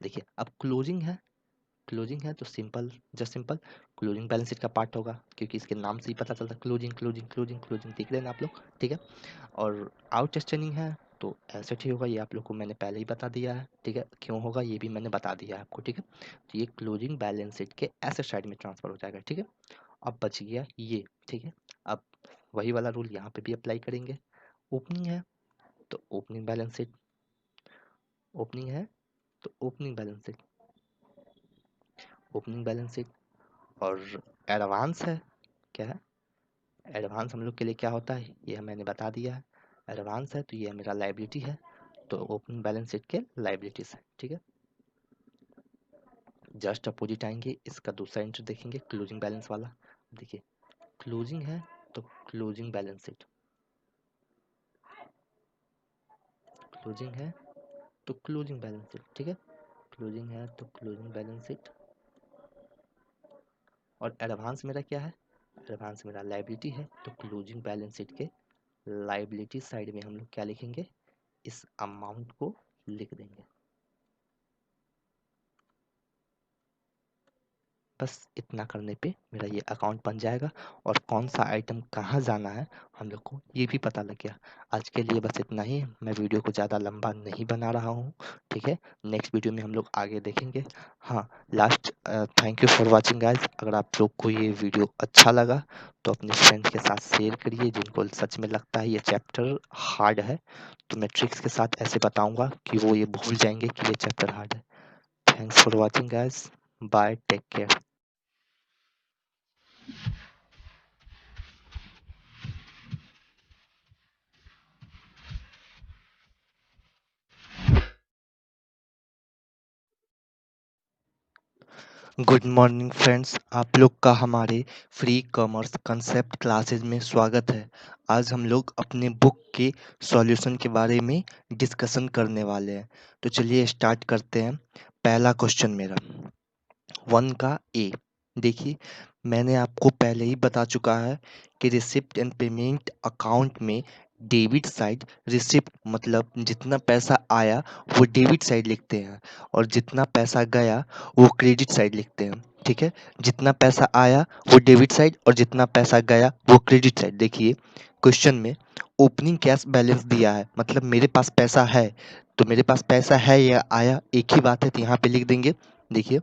देखिए अब क्लोजिंग है तो simple, just simple closing balance sheet का पार्ट होगा, क्योंकि इसके नाम से ही पता चलता है, क्लोजिंग क्लोजिंग क्लोजिंग क्लोजिंग, देख रहे हैं ना आप लोग, ठीक है। और आउटस्टैंडिंग है तो एसेट ही होगा, ये आप लोग को मैंने पहले ही बता दिया है, ठीक है। क्यों होगा ये भी मैंने बता दिया है आपको, ठीक है। तो ये क्लोजिंग बैलेंस शीट के एसेट साइड में ट्रांसफर हो जाएगा, ठीक है। अब बच गया ये, ठीक है। अब वही वाला रूल यहाँ पे भी अप्लाई करेंगे। ओपनिंग है तो ओपनिंग बैलेंस शीट, ओपनिंग है तो opening balance sheet, opening balance sheet. और एडवांस है, क्या है, एडवांस हम लोग के लिए क्या होता है ये मैंने बता दिया है। एडवांस है तो ये मेरा लाइबिलिटी है, तो ओपनिंग बैलेंस शीट के लाइबिलिटीज है, ठीक है। जस्ट अपोजिट आएंगे, इसका दूसरा एंट्री देखेंगे क्लोजिंग बैलेंस वाला। देखिए क्लोजिंग है तो क्लोजिंग बैलेंस शीट, क्लोजिंग है तो क्लोजिंग बैलेंस शीट, ठीक है। क्लोजिंग है तो क्लोजिंग बैलेंस शीट। और एडवांस मेरा क्या है, एडवांस मेरा लाइबिलिटी है, तो क्लोजिंग बैलेंस शीट के लाइबिलिटी साइड में हम लोग क्या लिखेंगे, इस अमाउंट को लिख देंगे। बस इतना करने पे मेरा ये अकाउंट बन जाएगा, और कौन सा आइटम कहाँ जाना है हम लोग को ये भी पता लग गया। आज के लिए बस इतना ही, मैं वीडियो को ज़्यादा लंबा नहीं बना रहा हूँ, ठीक है। नेक्स्ट वीडियो में हम लोग आगे देखेंगे। हाँ, last thank you for watching guys. अगर आप लोग को ये वीडियो अच्छा लगा तो अपने फ्रेंड्स के साथ शेयर करिए, जिनको सच में लगता है ये चैप्टर हार्ड है, तो मैं ट्रिक्स के साथ ऐसे बताऊंगा कि वो ये भूल जाएंगे कि ये चैप्टर हार्ड है। Thanks for watching guys, bye, take care. Good morning friends, आप लोग का हमारे फ्री कॉमर्स कंसेप्ट क्लासेस में स्वागत है। आज हम लोग अपने बुक के सॉल्यूशन के बारे में डिस्कशन करने वाले हैं। तो चलिए स्टार्ट करते हैं। पहला क्वेश्चन मेरा 1 का ए। देखिए मैंने आपको पहले ही बता चुका है कि रिसिप्ट एंड पेमेंट अकाउंट में डेबिट साइड, रिसिप्ट मतलब जितना पैसा आया वो डेबिट साइड लिखते हैं, और जितना पैसा गया वो क्रेडिट साइड लिखते हैं, ठीक है। जितना पैसा आया वो डेबिट साइड और जितना पैसा गया वो क्रेडिट साइड। देखिए क्वेश्चन में ओपनिंग कैश बैलेंस दिया है, मतलब मेरे पास पैसा है, तो मेरे पास पैसा है या आया एक ही बात है, तो यहाँ पे लिख देंगे। देखिए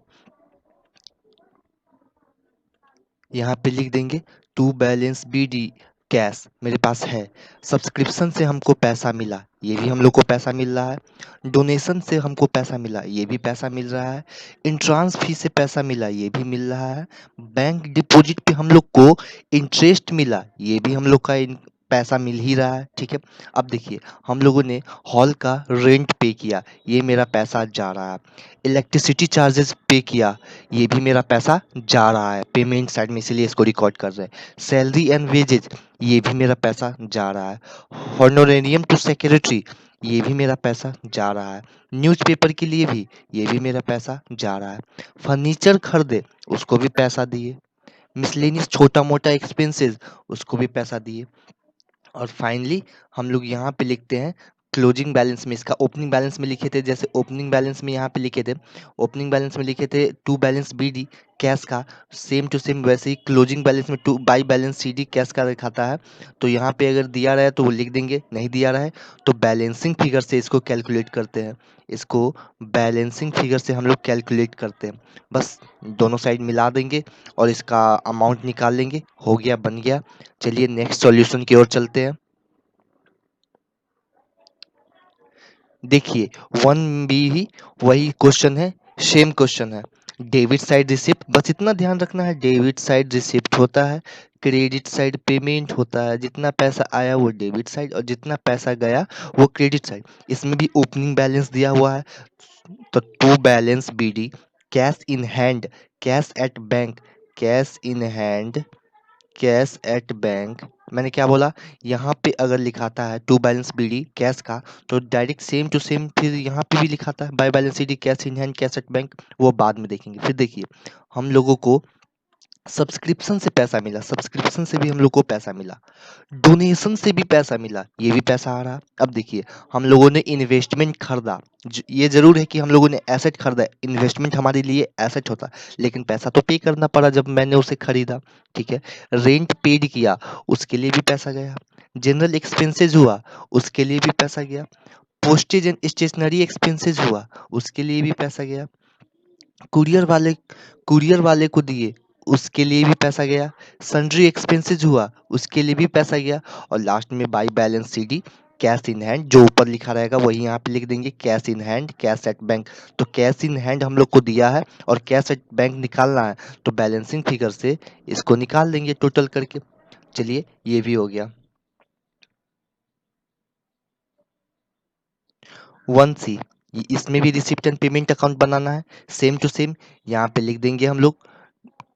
यहाँ पे लिख देंगे to balance B D cash मेरे पास है। सब्सक्रिप्शन से हमको पैसा मिला, ये भी हम लोग को पैसा मिल रहा है। डोनेशन से हमको पैसा मिला, ये भी पैसा मिल रहा है। इंट्रांस फी से पैसा मिला, ये भी मिल रहा है। बैंक डिपॉजिट पे हम लोग को इंटरेस्ट मिला, ये भी हम लोग का पैसा मिल ही रहा है, ठीक है। अब देखिए हम लोगों ने हॉल का रेंट पे किया, ये मेरा पैसा जा रहा है। इलेक्ट्रिसिटी चार्जेस पे किया, ये भी मेरा पैसा जा रहा है पेमेंट साइड में, इसीलिए इसको रिकॉर्ड कर रहे हैं। सैलरी एंड वेजेज, ये भी मेरा पैसा जा रहा है। हॉनोरेरियम टू सेक्रेटरी, ये भी मेरा पैसा जा रहा है। न्यूज़पेपर के लिए भी ये भी मेरा पैसा जा रहा है। फर्नीचर खरीदे, उसको भी पैसा दिए। मिसलेनियस छोटा मोटा एक्सपेंसेस, उसको भी पैसा दिए। और फाइनली हम लोग यहाँ पे लिखते हैं क्लोजिंग बैलेंस में, इसका ओपनिंग बैलेंस में लिखे थे, जैसे ओपनिंग बैलेंस में यहाँ पे लिखे थे, ओपनिंग बैलेंस में लिखे थे to balance B D cash का, सेम टू सेम वैसे ही क्लोजिंग बैलेंस में to by balance C D cash का दिखाता है। तो यहाँ पे अगर दिया रहा है तो वो लिख देंगे, नहीं दिया रहा है तो बैलेंसिंग फिगर से इसको कैलकुलेट करते हैं, इसको बैलेंसिंग फिगर से हम लोग कैलकुलेट करते हैं। बस दोनों साइड मिला देंगे और इसका अमाउंट निकाल लेंगे, हो गया, बन गया। चलिए नेक्स्ट सॉल्यूशन की ओर चलते हैं। देखिए 1 बी ही वही क्वेश्चन है, सेम क्वेश्चन है। डेबिट साइड रिसिप्ट, बस इतना ध्यान रखना है, डेबिट साइड रिसिप्ट होता है, क्रेडिट साइड पेमेंट होता है। जितना पैसा आया वो डेबिट साइड और जितना पैसा गया वो क्रेडिट साइड। इसमें भी ओपनिंग बैलेंस दिया हुआ है, तो to balance B D cash in hand, cash at bank, cash in hand, cash at bank, मैंने क्या बोला, यहाँ पे अगर लिखाता है टू बैलेंस बीडी कैश का, तो डायरेक्ट सेम टू सेम फिर यहाँ पे भी लिखाता है by balance CD cash in hand cash at bank, वो बाद में देखेंगे। फिर देखिए हम लोगों को सब्सक्रिप्शन से पैसा मिला, सब्सक्रिप्शन से भी हम लोग को पैसा मिला, डोनेशन से भी पैसा मिला, ये भी पैसा आ रहा। अब देखिए हम लोगों ने इन्वेस्टमेंट खरीदा, ये जरूर है कि हम लोगों ने एसेट खरीदा, इन्वेस्टमेंट हमारे लिए एसेट होता, लेकिन पैसा तो पे करना पड़ा जब मैंने उसे खरीदा, ठीक है। रेंट पेड किया, उसके लिए भी पैसा गया। जनरल एक्सपेंसेस हुआ, उसके लिए भी पैसा गया। पोस्टेज एंड स्टेशनरी एक्सपेंसेस हुआ, उसके लिए भी पैसा गया। कुरियर वाले कुरियर वाले को दिए, उसके लिए भी पैसा गया। सन्ड्री एक्सपेंसेस हुआ, उसके लिए भी पैसा गया। और लास्ट में by balance CD cash in hand, जो ऊपर लिखा रहेगा वही यहाँ पे लिख देंगे, cash in hand cash at bank. तो कैश इन हैंड हम लोग को दिया है और कैश एट बैंक निकालना है, तो बैलेंसिंग फिगर से इसको निकाल देंगे टोटल करके। चलिए ये भी हो गया। 1C, इसमें भी रिसिप्ट एंड पेमेंट अकाउंट बनाना है, सेम टू सेम यहाँ पे लिख देंगे हम लोग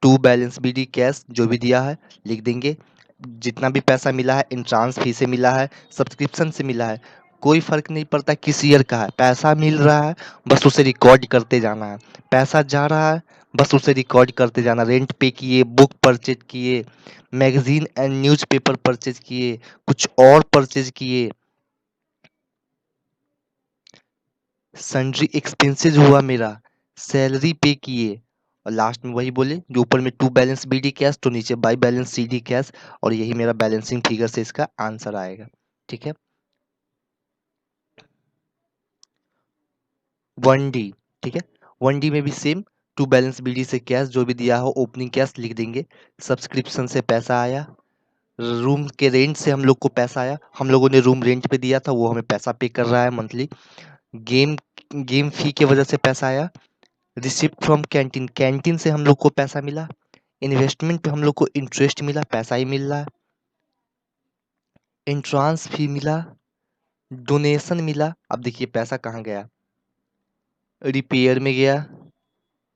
टू बैलेंस बीडी कैश, जो भी दिया है लिख देंगे। जितना भी पैसा मिला है इंट्रांस फी से मिला है, सब्सक्रिप्शन से मिला है, कोई फर्क नहीं पड़ता किस ईयर का है, पैसा मिल रहा है बस उसे रिकॉर्ड करते जाना है। पैसा जा रहा है बस उसे रिकॉर्ड करते जाना। रेंट पे किए, बुक परचेज किए, मैगजीन एंड न्यूज़पेपर परचेज किए, कुछ और परचेज किए, सन्ड्री एक्सपेंसेस हुआ मेरा, सैलरी पे किए, और लास्ट में वही बोले जो ऊपर में टू बैलेंस बीडी कैश, तो नीचे बाई बैलेंस सीडी कैश, और यही मेरा बैलेंसिंग फिगर से इसका आंसर आएगा। ठीक है। 1D, ठीक है। 1D में भी सेम, टू बैलेंस बीडी से कैश जो भी दिया हो ओपनिंग कैश लिख देंगे। सब्सक्रिप्शन से पैसा आया, रूम के रेंट से हम लोग को पैसा आया, हम लोगों ने रूम रेंट पे दिया था वो हमें पैसा पे कर रहा है मंथली। गेम गेम फी की वजह से पैसा आया। रिसिप्ट फ्रॉम कैंटीन, कैंटीन से हम लोग को पैसा मिला। इन्वेस्टमेंट पे हम लोग को इंटरेस्ट मिला, पैसा ही मिल रहा है। एंट्रांस फी मिला, डोनेशन मिला। अब देखिए पैसा कहाँ गया, रिपेयर में गया,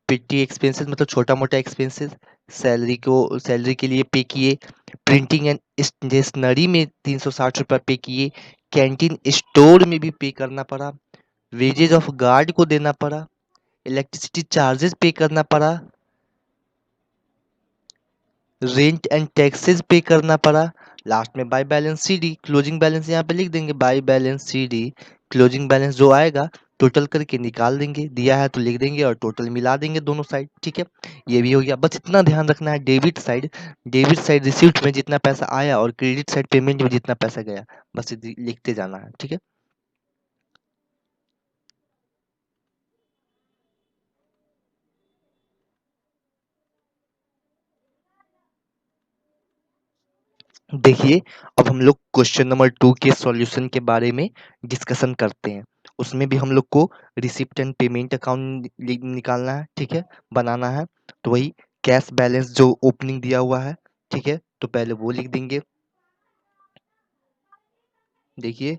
पिट्टी एक्सपेंसेस मतलब छोटा मोटा एक्सपेंसेस, सैलरी के लिए पे किए, प्रिंटिंग एंड स्टेशनरी में 360 रुपये पे किए, कैंटीन स्टोर में भी पे करना पड़ा, वेजेज ऑफ गार्ड को देना पड़ा, इलेक्ट्रिसिटी चार्जेस पे करना पड़ा, रेंट एंड टैक्सेस पे करना पड़ा। लास्ट में by balance CD, closing balance यहाँ पे लिख देंगे, by balance CD closing balance जो आएगा टोटल करके निकाल देंगे, दिया है तो लिख देंगे और टोटल मिला देंगे दोनों साइड। ठीक है, ये भी हो गया। बस इतना ध्यान रखना है, डेबिट साइड रिसीप्ट में जितना पैसा आया और क्रेडिट साइड पेमेंट में जितना पैसा गया, बस लिखते जाना है। ठीक है। देखिए अब हम लोग क्वेश्चन नंबर 2 के सॉल्यूशन के बारे में डिस्कशन करते हैं। उसमें भी हम लोग को रिसिप्ट एंड पेमेंट अकाउंट निकालना है, ठीक है, बनाना है। तो वही कैश बैलेंस जो ओपनिंग दिया हुआ है, ठीक है, तो पहले वो लिख देंगे। देखिए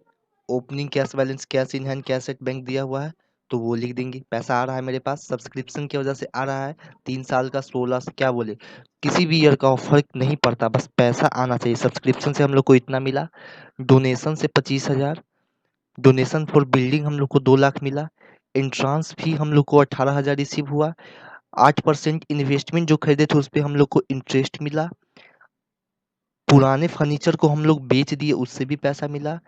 opening cash balance cash in hand cash at bank दिया हुआ है, तो वो लिख देंगे। पैसा आ रहा है मेरे पास, सब्सक्रिप्शन की वजह से आ रहा है, 3 साल का 16 से क्या बोले, किसी भी ईयर का फर्क नहीं पड़ता, बस पैसा आना चाहिए। सब्सक्रिप्शन से हम लोग को इतना मिला, डोनेशन से 25,000, डोनेशन फॉर बिल्डिंग हम लोग को 2 लाख मिला, एंट्रांस फी हम लोग को 18,000 रिसीव हुआ, 8% इन्वेस्टमेंट जो खरीदे थे उस पर हम लोग को इंटरेस्ट मिला, पुराने फर्नीचर को हम लोग बेच दिए उससे भी पैसा मिला,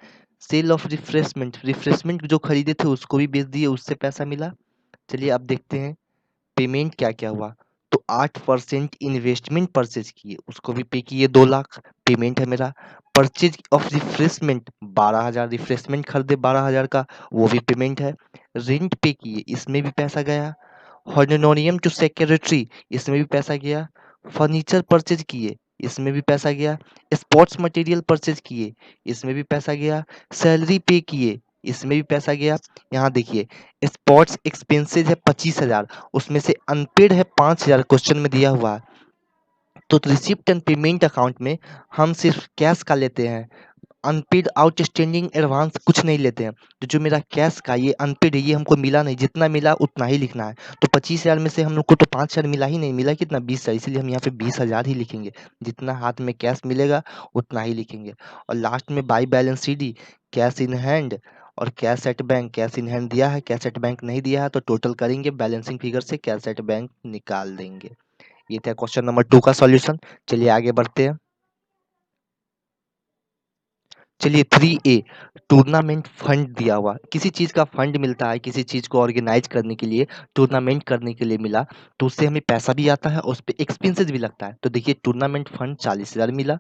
सेल ऑफ रिफ्रेशमेंट जो खरीदे थे उसको भी बेच दिए उससे पैसा मिला। चलिए अब देखते हैं पेमेंट क्या क्या हुआ। तो 8% इन्वेस्टमेंट परचेज किए, उसको भी पे किए, 2 लाख पेमेंट है मेरा। परचेज ऑफ रिफ्रेशमेंट 12,000, रिफ्रेशमेंट खरीदे 12,000 का, वो भी पेमेंट है। रेंट पे किए, इसमें भी पैसा गया। हॉर्नोरियम टू सेक्रेटरी, इसमें भी पैसा गया। फर्नीचर परचेज किए, इसमें भी पैसा गया। स्पोर्ट्स मटेरियल परचेज किए, इसमें भी पैसा गया। सैलरी पे किए, इसमें भी पैसा गया। यहाँ देखिए स्पोर्ट्स एक्सपेंसेस है 25,000, उसमें से अनपेड है 5,000 क्वेश्चन में दिया हुआ है। तो रिसिप्ट एंड पेमेंट अकाउंट में हम सिर्फ कैश का लेते हैं, अनपेड आउटस्टैंडिंग एडवांस कुछ नहीं लेते हैं। तो जो मेरा कैश का ये अनपेड है, ये हमको मिला नहीं, जितना मिला उतना ही लिखना है। तो 25,000 में से हम लोग को तो 5,000 मिला ही नहीं, मिला कितना 20,000, इसलिए हम यहाँ पे 20,000 ही लिखेंगे। जितना हाथ में कैश मिलेगा उतना ही लिखेंगे। और लास्ट में by balance CD, cash in hand और cash at bank. Cash in hand दिया है, कैश एट बैंक नहीं दिया है, तो टोटल करेंगे बैलेंसिंग फिगर से कैश एट बैंक निकाल देंगे। ये था क्वेश्चन नंबर 2 का सॉल्यूशन। चलिए आगे बढ़ते हैं। चलिए 3A, टूर्नामेंट फंड दिया हुआ, किसी चीज़ का फंड मिलता है, किसी चीज़ को ऑर्गेनाइज करने के लिए, टूर्नामेंट करने के लिए मिला, तो उससे हमें पैसा भी आता है और उस पे एक्सपेंसेस भी लगता है। तो देखिए टूर्नामेंट फंड 40,000 मिला,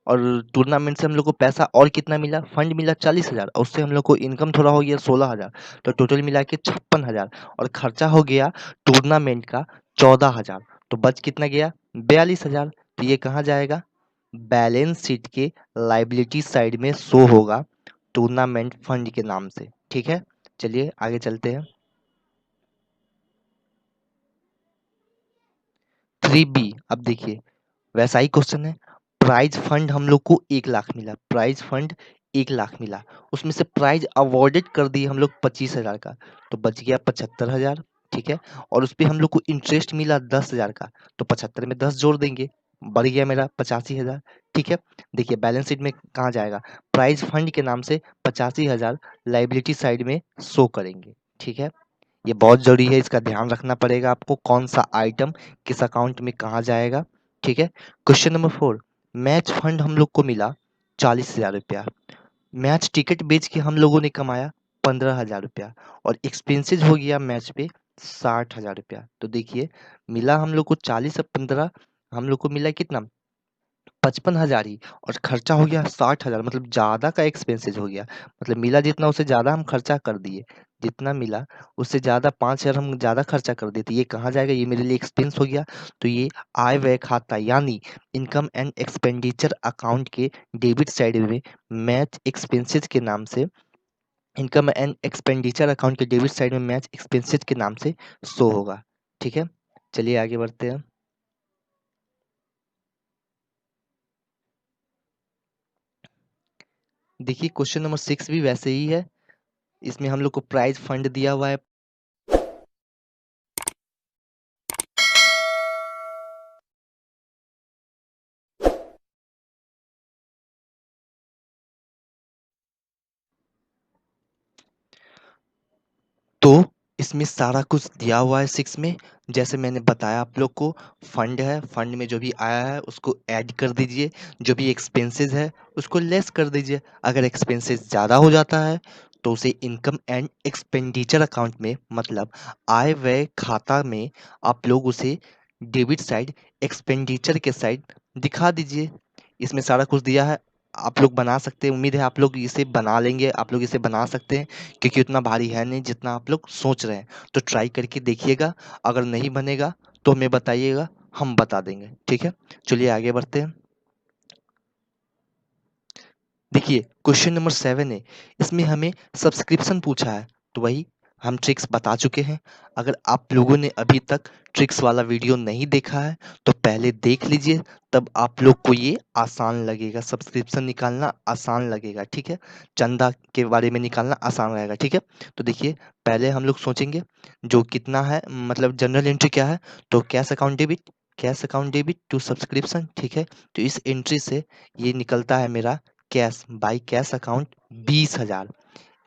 और टूर्नामेंट से हम लोग को पैसा और कितना मिला, फंड मिला 40,000, और उससे हम लोग को इनकम थोड़ा हो गया 16,000, तो टोटल मिला के 56,000, और खर्चा हो गया टूर्नामेंट का 14,000, तो बच कितना गया 42,000। तो ये कहाँ जाएगा, बैलेंस शीट के लाइबिलिटी साइड में शो होगा टूर्नामेंट फंड के नाम से। ठीक है, चलिए आगे चलते हैं। 3B, अब देखिए वैसा ही क्वेश्चन है। प्राइज फंड हम लोग को 1,00,000 मिला, प्राइज फंड 1,00,000 मिला, उसमें से प्राइज अवॉर्डेड कर दिए हम लोग 25,000 का, तो बच गया 75,000। ठीक है, और उस पे हम लोग को इंटरेस्ट मिला 10,000 का, तो 75 में 10 जोड़ देंगे, बढ़ गया मेरा 85,000। ठीक है, देखिए बैलेंस शीट में कहाँ जाएगा, प्राइज फंड के नाम से 85,000 लाइबिलिटी साइड में शो करेंगे। ठीक है, ये बहुत जरूरी है, इसका ध्यान रखना पड़ेगा आपको, कौन सा आइटम किस अकाउंट में कहाँ जाएगा। ठीक है, क्वेश्चन नंबर 4, मैच फंड हम लोग को मिला 40,000 रुपया, मैच टिकट बेच के हम लोगों ने कमाया 15,000 रुपया, और एक्सपेंसेस हो गया मैच पे 60,000 रुपया। तो देखिए मिला हम लोग को 40 और 15, हम लोग को मिला कितना 55,000 ही, और खर्चा हो गया 60,000, मतलब ज़्यादा का एक्सपेंसेस हो गया, मतलब मिला जितना उससे ज़्यादा हम खर्चा कर दिए, जितना मिला उससे ज़्यादा 5,000 हम ज़्यादा खर्चा कर दिए, तो ये कहाँ जाएगा, ये मेरे लिए एक्सपेंस हो गया। तो ये आय व्यय खाता यानी इनकम एंड एक्सपेंडिचर अकाउंट के डेबिट साइड में मैच एक्सपेंसेस के नाम से, इनकम एंड एक्सपेंडिचर अकाउंट के डेबिट साइड में मैच एक्सपेंसेस के नाम से शो होगा। ठीक है, चलिए आगे बढ़ते हैं। देखिए क्वेश्चन नंबर 6 भी वैसे ही है, इसमें हम लोग को प्राइज फंड दिया हुआ है। तो इसमें सारा कुछ दिया हुआ है 6 में, जैसे मैंने बताया आप लोग को, फंड है, फंड में जो भी आया है उसको ऐड कर दीजिए, जो भी एक्सपेंसेस है उसको लेस कर दीजिए। अगर एक्सपेंसेस ज़्यादा हो जाता है तो उसे इनकम एंड एक्सपेंडिचर अकाउंट में, मतलब आय व्यय खाता में, आप लोग उसे डेबिट साइड, एक्सपेंडिचर के साइड दिखा दीजिए। इसमें सारा कुछ दिया है, आप लोग बना सकते हैं, उम्मीद है आप लोग इसे बना लेंगे, आप लोग इसे बना सकते हैं, क्योंकि उतना भारी है नहीं जितना आप लोग सोच रहे हैं। तो ट्राई करके देखिएगा, अगर नहीं बनेगा तो हमें बताइएगा, हम बता देंगे। ठीक है, चलिए आगे बढ़ते हैं। देखिए क्वेश्चन नंबर 7 है, इसमें हमें सब्सक्रिप्शन पूछा है, तो वही हम ट्रिक्स बता चुके हैं। अगर आप लोगों ने अभी तक ट्रिक्स वाला वीडियो नहीं देखा है तो पहले देख लीजिए, तब आप लोग को ये आसान लगेगा, सब्सक्रिप्शन निकालना आसान लगेगा। ठीक है, चंदा के बारे में निकालना आसान रहेगा। ठीक है, तो देखिए पहले हम लोग सोचेंगे जो कितना है, मतलब जनरल एंट्री क्या है, तो cash account debit, cash account debit to subscription. ठीक है, तो इस एंट्री से ये निकलता है मेरा कैश, बाई कैश अकाउंट 20,000।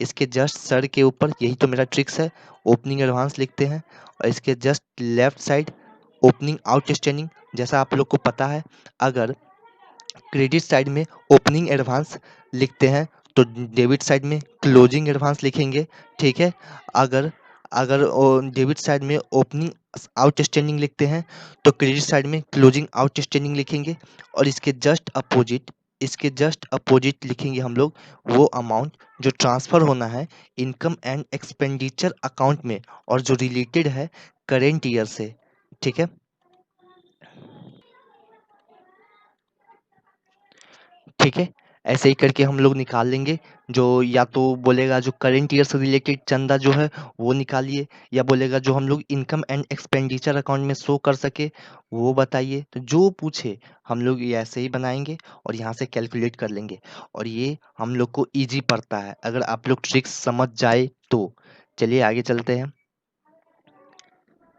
इसके जस्ट सर के ऊपर, यही तो मेरा ट्रिक्स है, ओपनिंग एडवांस लिखते हैं, और इसके just left side opening outstanding. जैसा आप लोग को पता है, अगर क्रेडिट साइड में ओपनिंग एडवांस लिखते हैं तो डेबिट साइड में क्लोजिंग एडवांस लिखेंगे। ठीक है, अगर अगर डेबिट साइड में ओपनिंग आउटस्टैंडिंग लिखते हैं तो क्रेडिट साइड में क्लोजिंग आउटस्टैंडिंग लिखेंगे, और इसके जस्ट अपोजिट लिखेंगे हम लोग वो अमाउंट जो ट्रांसफर होना है इनकम एंड एक्सपेंडिचर अकाउंट में, और जो रिलेटेड है करेंट ईयर से। ठीक है, ठीक है, ऐसे ही करके हम लोग निकाल लेंगे। जो या तो बोलेगा जो करंट ईयर से रिलेटेड चंदा जो है वो निकालिए, या बोलेगा जो हम लोग इनकम एंड एक्सपेंडिचर अकाउंट में शो कर सके वो बताइए। तो जो पूछे हम लोग ये ऐसे ही बनाएंगे और यहाँ से कैलकुलेट कर लेंगे, और ये हम लोग को इजी पड़ता है अगर आप लोग ट्रिक्स समझ जाए तो। चलिए आगे चलते हैं।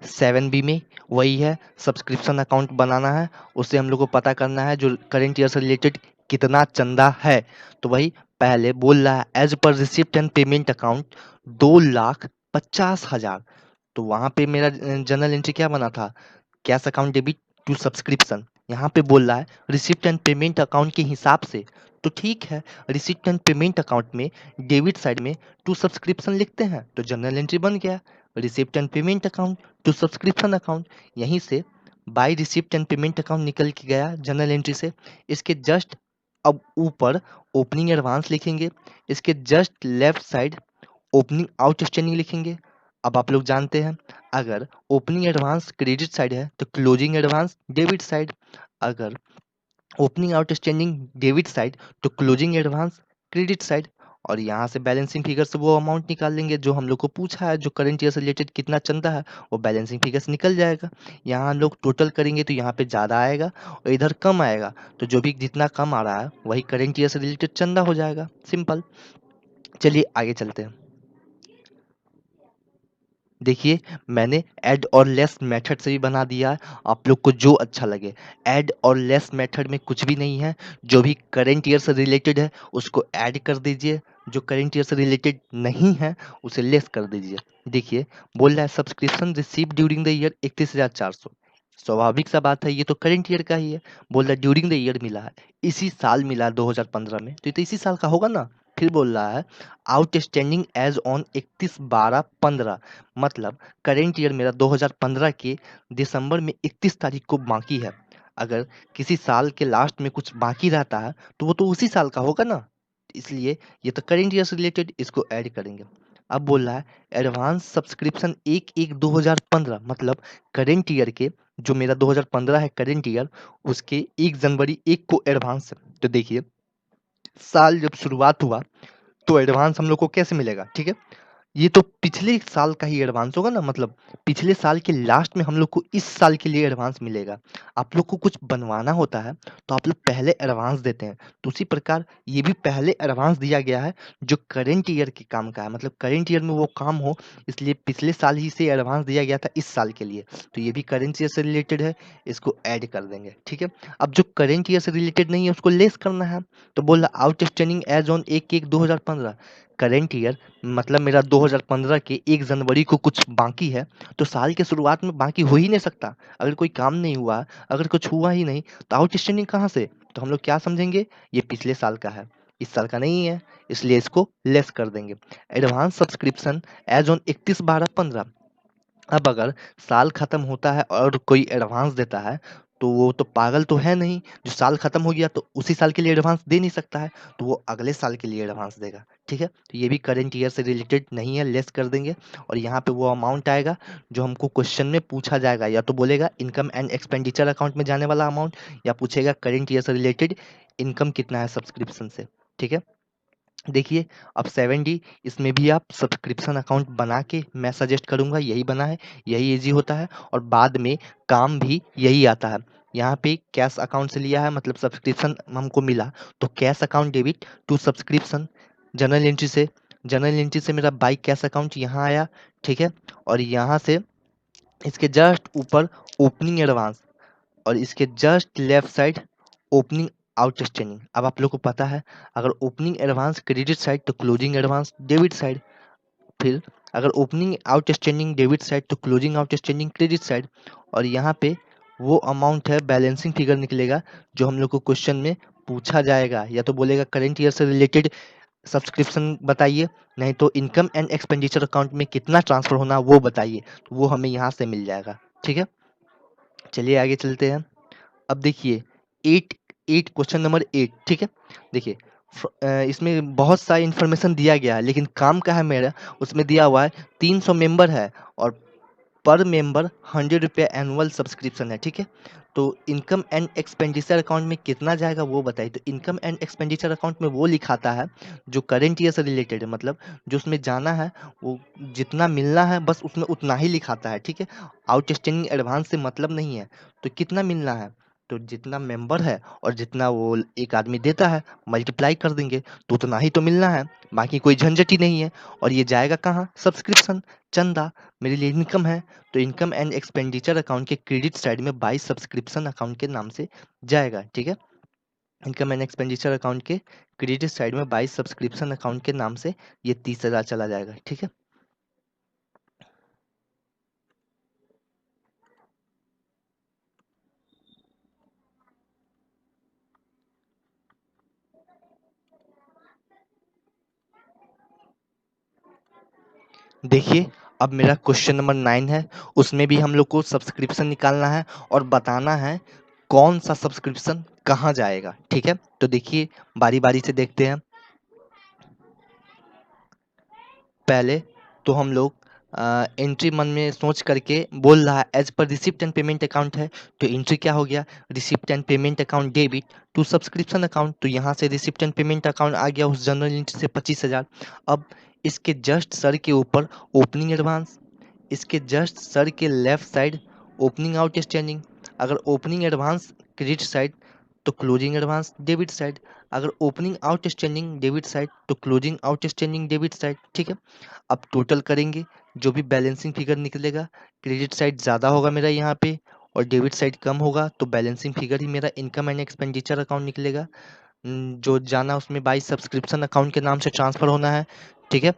7B में वही है, सब्सक्रिप्शन अकाउंट बनाना है। उससे हम लोग को पता करना है जो करंट ईयर से रिलेटेड कितना चंदा है। तो वही पहले बोल रहा है as per receipt and payment account 2,50,000। तो वहां पे मेरा जनरल एंट्री क्या बना था, cash account debit to subscription. यहाँ पे बोल रहा है रिसिप्ट एंड पेमेंट अकाउंट के हिसाब से। तो ठीक है, रिसिप्ट एंड पेमेंट अकाउंट में डेबिट साइड में टू सब्सक्रिप्शन लिखते हैं, तो जनरल एंट्री बन गया receipt and payment account to subscription account. यहीं से by receipt and payment account निकल के गया जनरल एंट्री से। इसके जस्ट अब ऊपर ओपनिंग एडवांस लिखेंगे, इसके just left side opening outstanding लिखेंगे। अब आप लोग जानते हैं अगर ओपनिंग एडवांस क्रेडिट साइड है तो क्लोजिंग एडवांस डेबिट साइड, अगर ओपनिंग आउटस्टैंडिंग डेबिट साइड तो क्लोजिंग एडवांस क्रेडिट साइड। और यहाँ से बैलेंसिंग फिगर से वो अमाउंट निकाल लेंगे जो हम लोग को पूछा है, जो करंट ईयर से रिलेटेड कितना चलता है वो बैलेंसिंग फिगर से निकल जाएगा। यहाँ हम लोग टोटल करेंगे तो यहाँ पे ज़्यादा आएगा और इधर कम आएगा, तो जो भी जितना कम आ रहा है वही करंट ईयर से रिलेटेड चंदा हो जाएगा, सिंपल। चलिए आगे चलते हैं। देखिए मैंने ऐड और लेस मेथड से भी बना दिया है, आप लोग को जो अच्छा लगे। ऐड और लेस मेथड में कुछ भी नहीं है, जो भी करंट ईयर से रिलेटेड है उसको ऐड कर दीजिए, जो करंट ईयर से रिलेटेड नहीं है उसे लेस कर दीजिए। देखिए बोल रहा है subscription receive during the year 31,400। स्वाभाविक सा बात है, ये तो करंट ईयर का ही है। बोल रहा है ड्यूरिंग द ईयर मिला है, इसी साल मिला है 2015 में, तो ये तो इसी साल का होगा ना। फिर बोल रहा है आउटस्टैंडिंग एज ऑन 31/12/15, मतलब करेंट ईयर मेरा 2015 के दिसंबर में 31 तारीख को बाकी है। अगर किसी साल के लास्ट में कुछ बाकी रहता है तो वो तो उसी साल का होगा ना, इसलिए ये तो करेंट ईयर से रिलेटेड, इसको ऐड करेंगे। अब बोल रहा है एडवांस सब्सक्रिप्शन 1/1/2015, मतलब करेंट ईयर के जो मेरा 2015 है करेंट ईयर, उसके 1 जनवरी 1 को एडवांस है। तो देखिए साल जब शुरुआत हुआ तो एडवांस हम लोग को कैसे मिलेगा, ठीक है। ये तो पिछले साल का ही एडवांस होगा ना, मतलब पिछले साल के लास्ट में हम लोग को इस साल के लिए एडवांस मिलेगा। आप लोग को कुछ बनवाना होता है तो आप लोग पहले एडवांस देते हैं, तो उसी प्रकार ये भी पहले एडवांस दिया गया है जो करेंट ईयर के काम का है, मतलब करेंट ईयर में वो काम हो, इसलिए पिछले साल ही से एडवांस दिया गया था इस साल के लिए। तो ये भी करेंट ईयर से रिलेटेड है, इसको ऐड कर देंगे, ठीक है। अब जो करेंट ईयर से रिलेटेड नहीं है उसको लेस करना है। तो बोल रहा outstanding as on 1/1/2015, current year मतलब मेरा 2015 के 1 जनवरी को कुछ बाकी है, तो साल के शुरुआत में बाकी हो ही नहीं सकता। अगर कोई काम नहीं हुआ, अगर कुछ हुआ ही नहीं, तो आउटस्टैंडिंग कहाँ से। तो हम लोग क्या समझेंगे, ये पिछले साल का है, इस साल का नहीं है, इसलिए इसको लेस कर देंगे। एडवांस सब्सक्रिप्शन एज ऑन 31/12/15, अब अगर साल खत्म होता है और कोई एडवांस देता है तो वो तो पागल तो है नहीं, जो साल खत्म हो गया तो उसी साल के लिए एडवांस दे नहीं सकता है, तो वो अगले साल के लिए एडवांस देगा, ठीक है। तो ये भी करंट ईयर से रिलेटेड नहीं है, लेस कर देंगे। और यहाँ पे वो अमाउंट आएगा जो हमको क्वेश्चन में पूछा जाएगा, या तो बोलेगा इनकम एंड एक्सपेंडिचर अकाउंट में जाने वाला अमाउंट, या पूछेगा करंट ईयर से रिलेटेड इनकम कितना है सब्सक्रिप्शन से, ठीक है। देखिए अब 7D, इसमें भी आप सब्सक्रिप्शन अकाउंट बना के, मैं सजेस्ट करूंगा यही बना है, यही इजी होता है और बाद में काम भी यही आता है। यहाँ पे कैश अकाउंट से लिया है, मतलब सब्सक्रिप्शन हमको मिला तो cash account debit to subscription, general entry से, जनरल एंट्री से मेरा बाई कैश अकाउंट यहाँ आया, ठीक है। और यहाँ से इसके जस्ट ऊपर ओपनिंग एडवांस, और इसके just left side opening outstanding. अब आप लोग को पता है अगर ओपनिंग एडवांस क्रेडिट साइड तो क्लोजिंग एडवांस डेबिट साइड, फिर अगर ओपनिंग आउटस्टैंडिंग डेबिट साइड तो क्लोजिंग आउटस्टैंडिंग क्रेडिट साइड। और यहाँ पे वो अमाउंट है बैलेंसिंग फिगर निकलेगा जो हम लोग को क्वेश्चन में पूछा जाएगा, या तो बोलेगा करंट ईयर से रिलेटेड सब्सक्रिप्शन बताइए, नहीं तो इनकम एंड एक्सपेंडिचर अकाउंट में कितना ट्रांसफर होना वो बताइए, तो वो हमें यहाँ से मिल जाएगा, ठीक है। चलिए आगे चलते हैं। अब देखिए एट एट क्वेश्चन नंबर 8, ठीक है। देखिए इसमें बहुत सारी इन्फॉर्मेशन दिया गया है लेकिन काम का है मेरा, उसमें दिया हुआ है 300 मेंबर है और पर मेंबर 100 रुपये एनुअल सब्सक्रिप्शन है, ठीक है। तो इनकम एंड एक्सपेंडिचर अकाउंट में कितना जाएगा वो बताइए। तो इनकम एंड एक्सपेंडिचर अकाउंट में वो लिखाता है जो करंट ईयर से रिलेटेड है, मतलब जो उसमें जाना है वो जितना मिलना है बस उसमें उतना ही लिखाता है, ठीक है। आउटस्टैंडिंग एडवांस से मतलब नहीं है। तो कितना मिलना है, तो जितना मेंबर है और जितना वो एक आदमी देता है मल्टीप्लाई कर देंगे तो उतना ही तो मिलना है, बाकी कोई झंझट ही नहीं है। और ये जाएगा कहाँ, सब्सक्रिप्शन, चंदा, मेरे लिए इनकम है। तो इनकम एंड एक्सपेंडिचर अकाउंट के क्रेडिट साइड में बाई सब्सक्रिप्शन अकाउंट के नाम से जाएगा, ठीक है। इनकम एंड एक्सपेंडिचर अकाउंट के क्रेडिट साइड में बाई सब्सक्रिप्शन अकाउंट के नाम से ये 30,000 चला जाएगा, ठीक है। देखिए, अब मेरा क्वेश्चन नंबर 9 है, उसमें भी हम लोग को सब्सक्रिप्शन निकालना है और बताना है कौन सा सब्सक्रिप्शन कहाँ जाएगा, ठीक है। तो देखिए, बारी बारी से देखते हैं। पहले तो हम लोग एंट्री मन में सोच करके बोल रहा है as per receipt and payment account है। तो एंट्री क्या हो गया, receipt and payment account debit to subscription account. तो यहाँ से रिसिप्ट एंड पेमेंट अकाउंट आ गया उस जनरल एंट्री से 25,000। अब इसके जस्ट सर के ऊपर ओपनिंग एडवांस, इसके जस्ट सर के लेफ्ट साइड ओपनिंग आउटस्टैंडिंग। अगर ओपनिंग एडवांस क्रेडिट साइड तो क्लोजिंग एडवांस डेबिट साइड। अगर ओपनिंग आउटस्टैंडिंग डेबिट साइड तो क्लोजिंग आउटस्टैंडिंग डेबिट साइड, ठीक है। अब टोटल करेंगे, जो भी बैलेंसिंग फिगर निकलेगा, क्रेडिट साइड ज़्यादा होगा मेरा यहाँ पे और डेबिट साइड कम होगा, तो बैलेंसिंग फिगर ही मेरा इनकम एंड एक्सपेंडिचर अकाउंट निकलेगा। जो जाना उसमें बाई सब्सक्रिप्शन अकाउंट के नाम से ट्रांसफर होना है, ठीक है।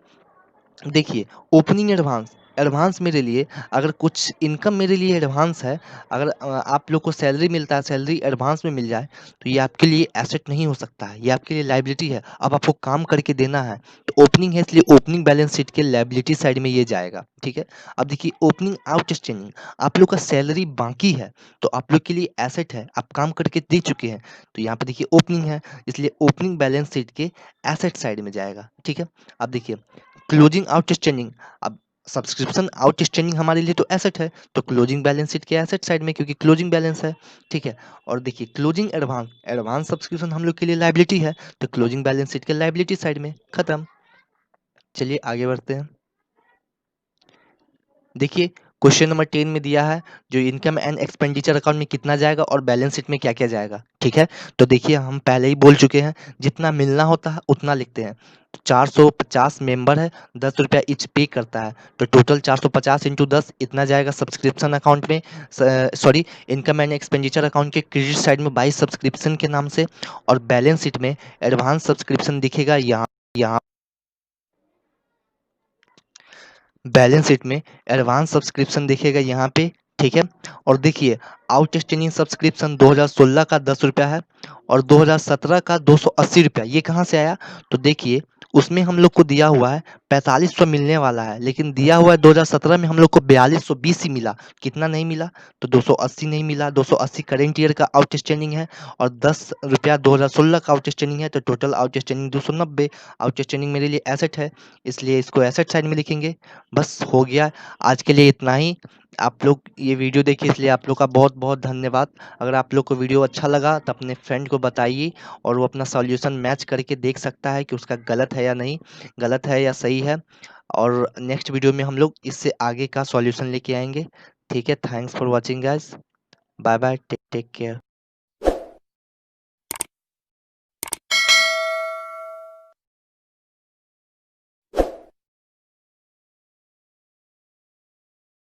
देखिए, ओपनिंग एडवांस, एडवांस मेरे लिए अगर कुछ इनकम मेरे लिए एडवांस है, अगर आप लोग को सैलरी मिलता है, सैलरी एडवांस में मिल जाए, तो ये आपके लिए एसेट नहीं हो सकता है, ये आपके लिए लायबिलिटी है। अब आपको काम करके देना है, तो ओपनिंग है इसलिए ओपनिंग बैलेंस शीट के लायबिलिटी साइड में ये जाएगा, ठीक है। अब देखिए, ओपनिंग आउटस्टैंडिंग, आप लोग का सैलरी बाकी है तो आप लोग के लिए एसेट है, आप काम करके दे चुके हैं। तो यहाँ पे देखिए ओपनिंग है, इसलिए ओपनिंग बैलेंस शीट के एसेट साइड में जाएगा, ठीक है। अब देखिए, क्लोजिंग आउटस्टैंडिंग, अब सब्सक्रिप्शन आउटस्टैंडिंग हमारे लिए तो एसेट है, तो क्लोजिंग बैलेंस शीट के एसेट साइड में, क्योंकि क्लोजिंग बैलेंस है, ठीक है। और देखिए, क्लोजिंग एडवांस, एडवांस सब्सक्रिप्शन हम लोग के लिए लायबिलिटी है, तो क्लोजिंग बैलेंस शीट के लायबिलिटी साइड में, खत्म। चलिए आगे बढ़ते हैं। देखिए, क्वेश्चन नंबर 10 में दिया है जो इनकम एंड एक्सपेंडिचर अकाउंट में कितना जाएगा और बैलेंस शीट में क्या क्या जाएगा, ठीक है। तो देखिए, हम पहले ही बोल चुके हैं जितना मिलना होता है उतना लिखते हैं। 450 मेंबर है, 10 रुपया इच पे करता है, तो टोटल 450 इंटू 10 इतना जाएगा सब्सक्रिप्शन अकाउंट में, sorry, income and expenditure account के क्रेडिट साइड में बाई सब्सक्रिप्शन के नाम से। और बैलेंस शीट में एडवांस सब्सक्रिप्शन दिखेगा यहाँ, यहाँ बैलेंस शीट में एडवांस सब्सक्रिप्शन दिखेगा यहाँ पे, ठीक है। और देखिए, आउटस्टैंडिंग सब्सक्रिप्शन 2016 का 10 रुपया है और 2017 का 280 रुपया। ये कहाँ से आया, तो देखिए, उसमें हम लोग को दिया हुआ है 4500 मिलने वाला है, लेकिन दिया हुआ है 2017 में हम लोग को 4220 ही मिला। कितना नहीं मिला, तो 280 नहीं मिला। 280 करेंट ईयर का आउटस्टैंडिंग है और 10 रुपया 2016 का आउटस्टैंडिंग है, तो टोटल आउटस्टैंडिंग 290। आउटस्टैंडिंग मेरे लिए एसेट है, इसलिए इसको एसेट साइड में लिखेंगे। बस हो गया, आज के लिए इतना ही। आप लोग ये वीडियो देखिए, इसलिए आप लोग का बहुत बहुत धन्यवाद। अगर आप लोग को वीडियो अच्छा लगा तो अपने फ्रेंड को बताइए और वो अपना सॉल्यूशन मैच करके देख सकता है कि उसका गलत है या नहीं, गलत है या सही है। और नेक्स्ट वीडियो में हम लोग इससे आगे का सॉल्यूशन लेके आएंगे, ठीक है। Thanks for watching guys, bye bye, take care.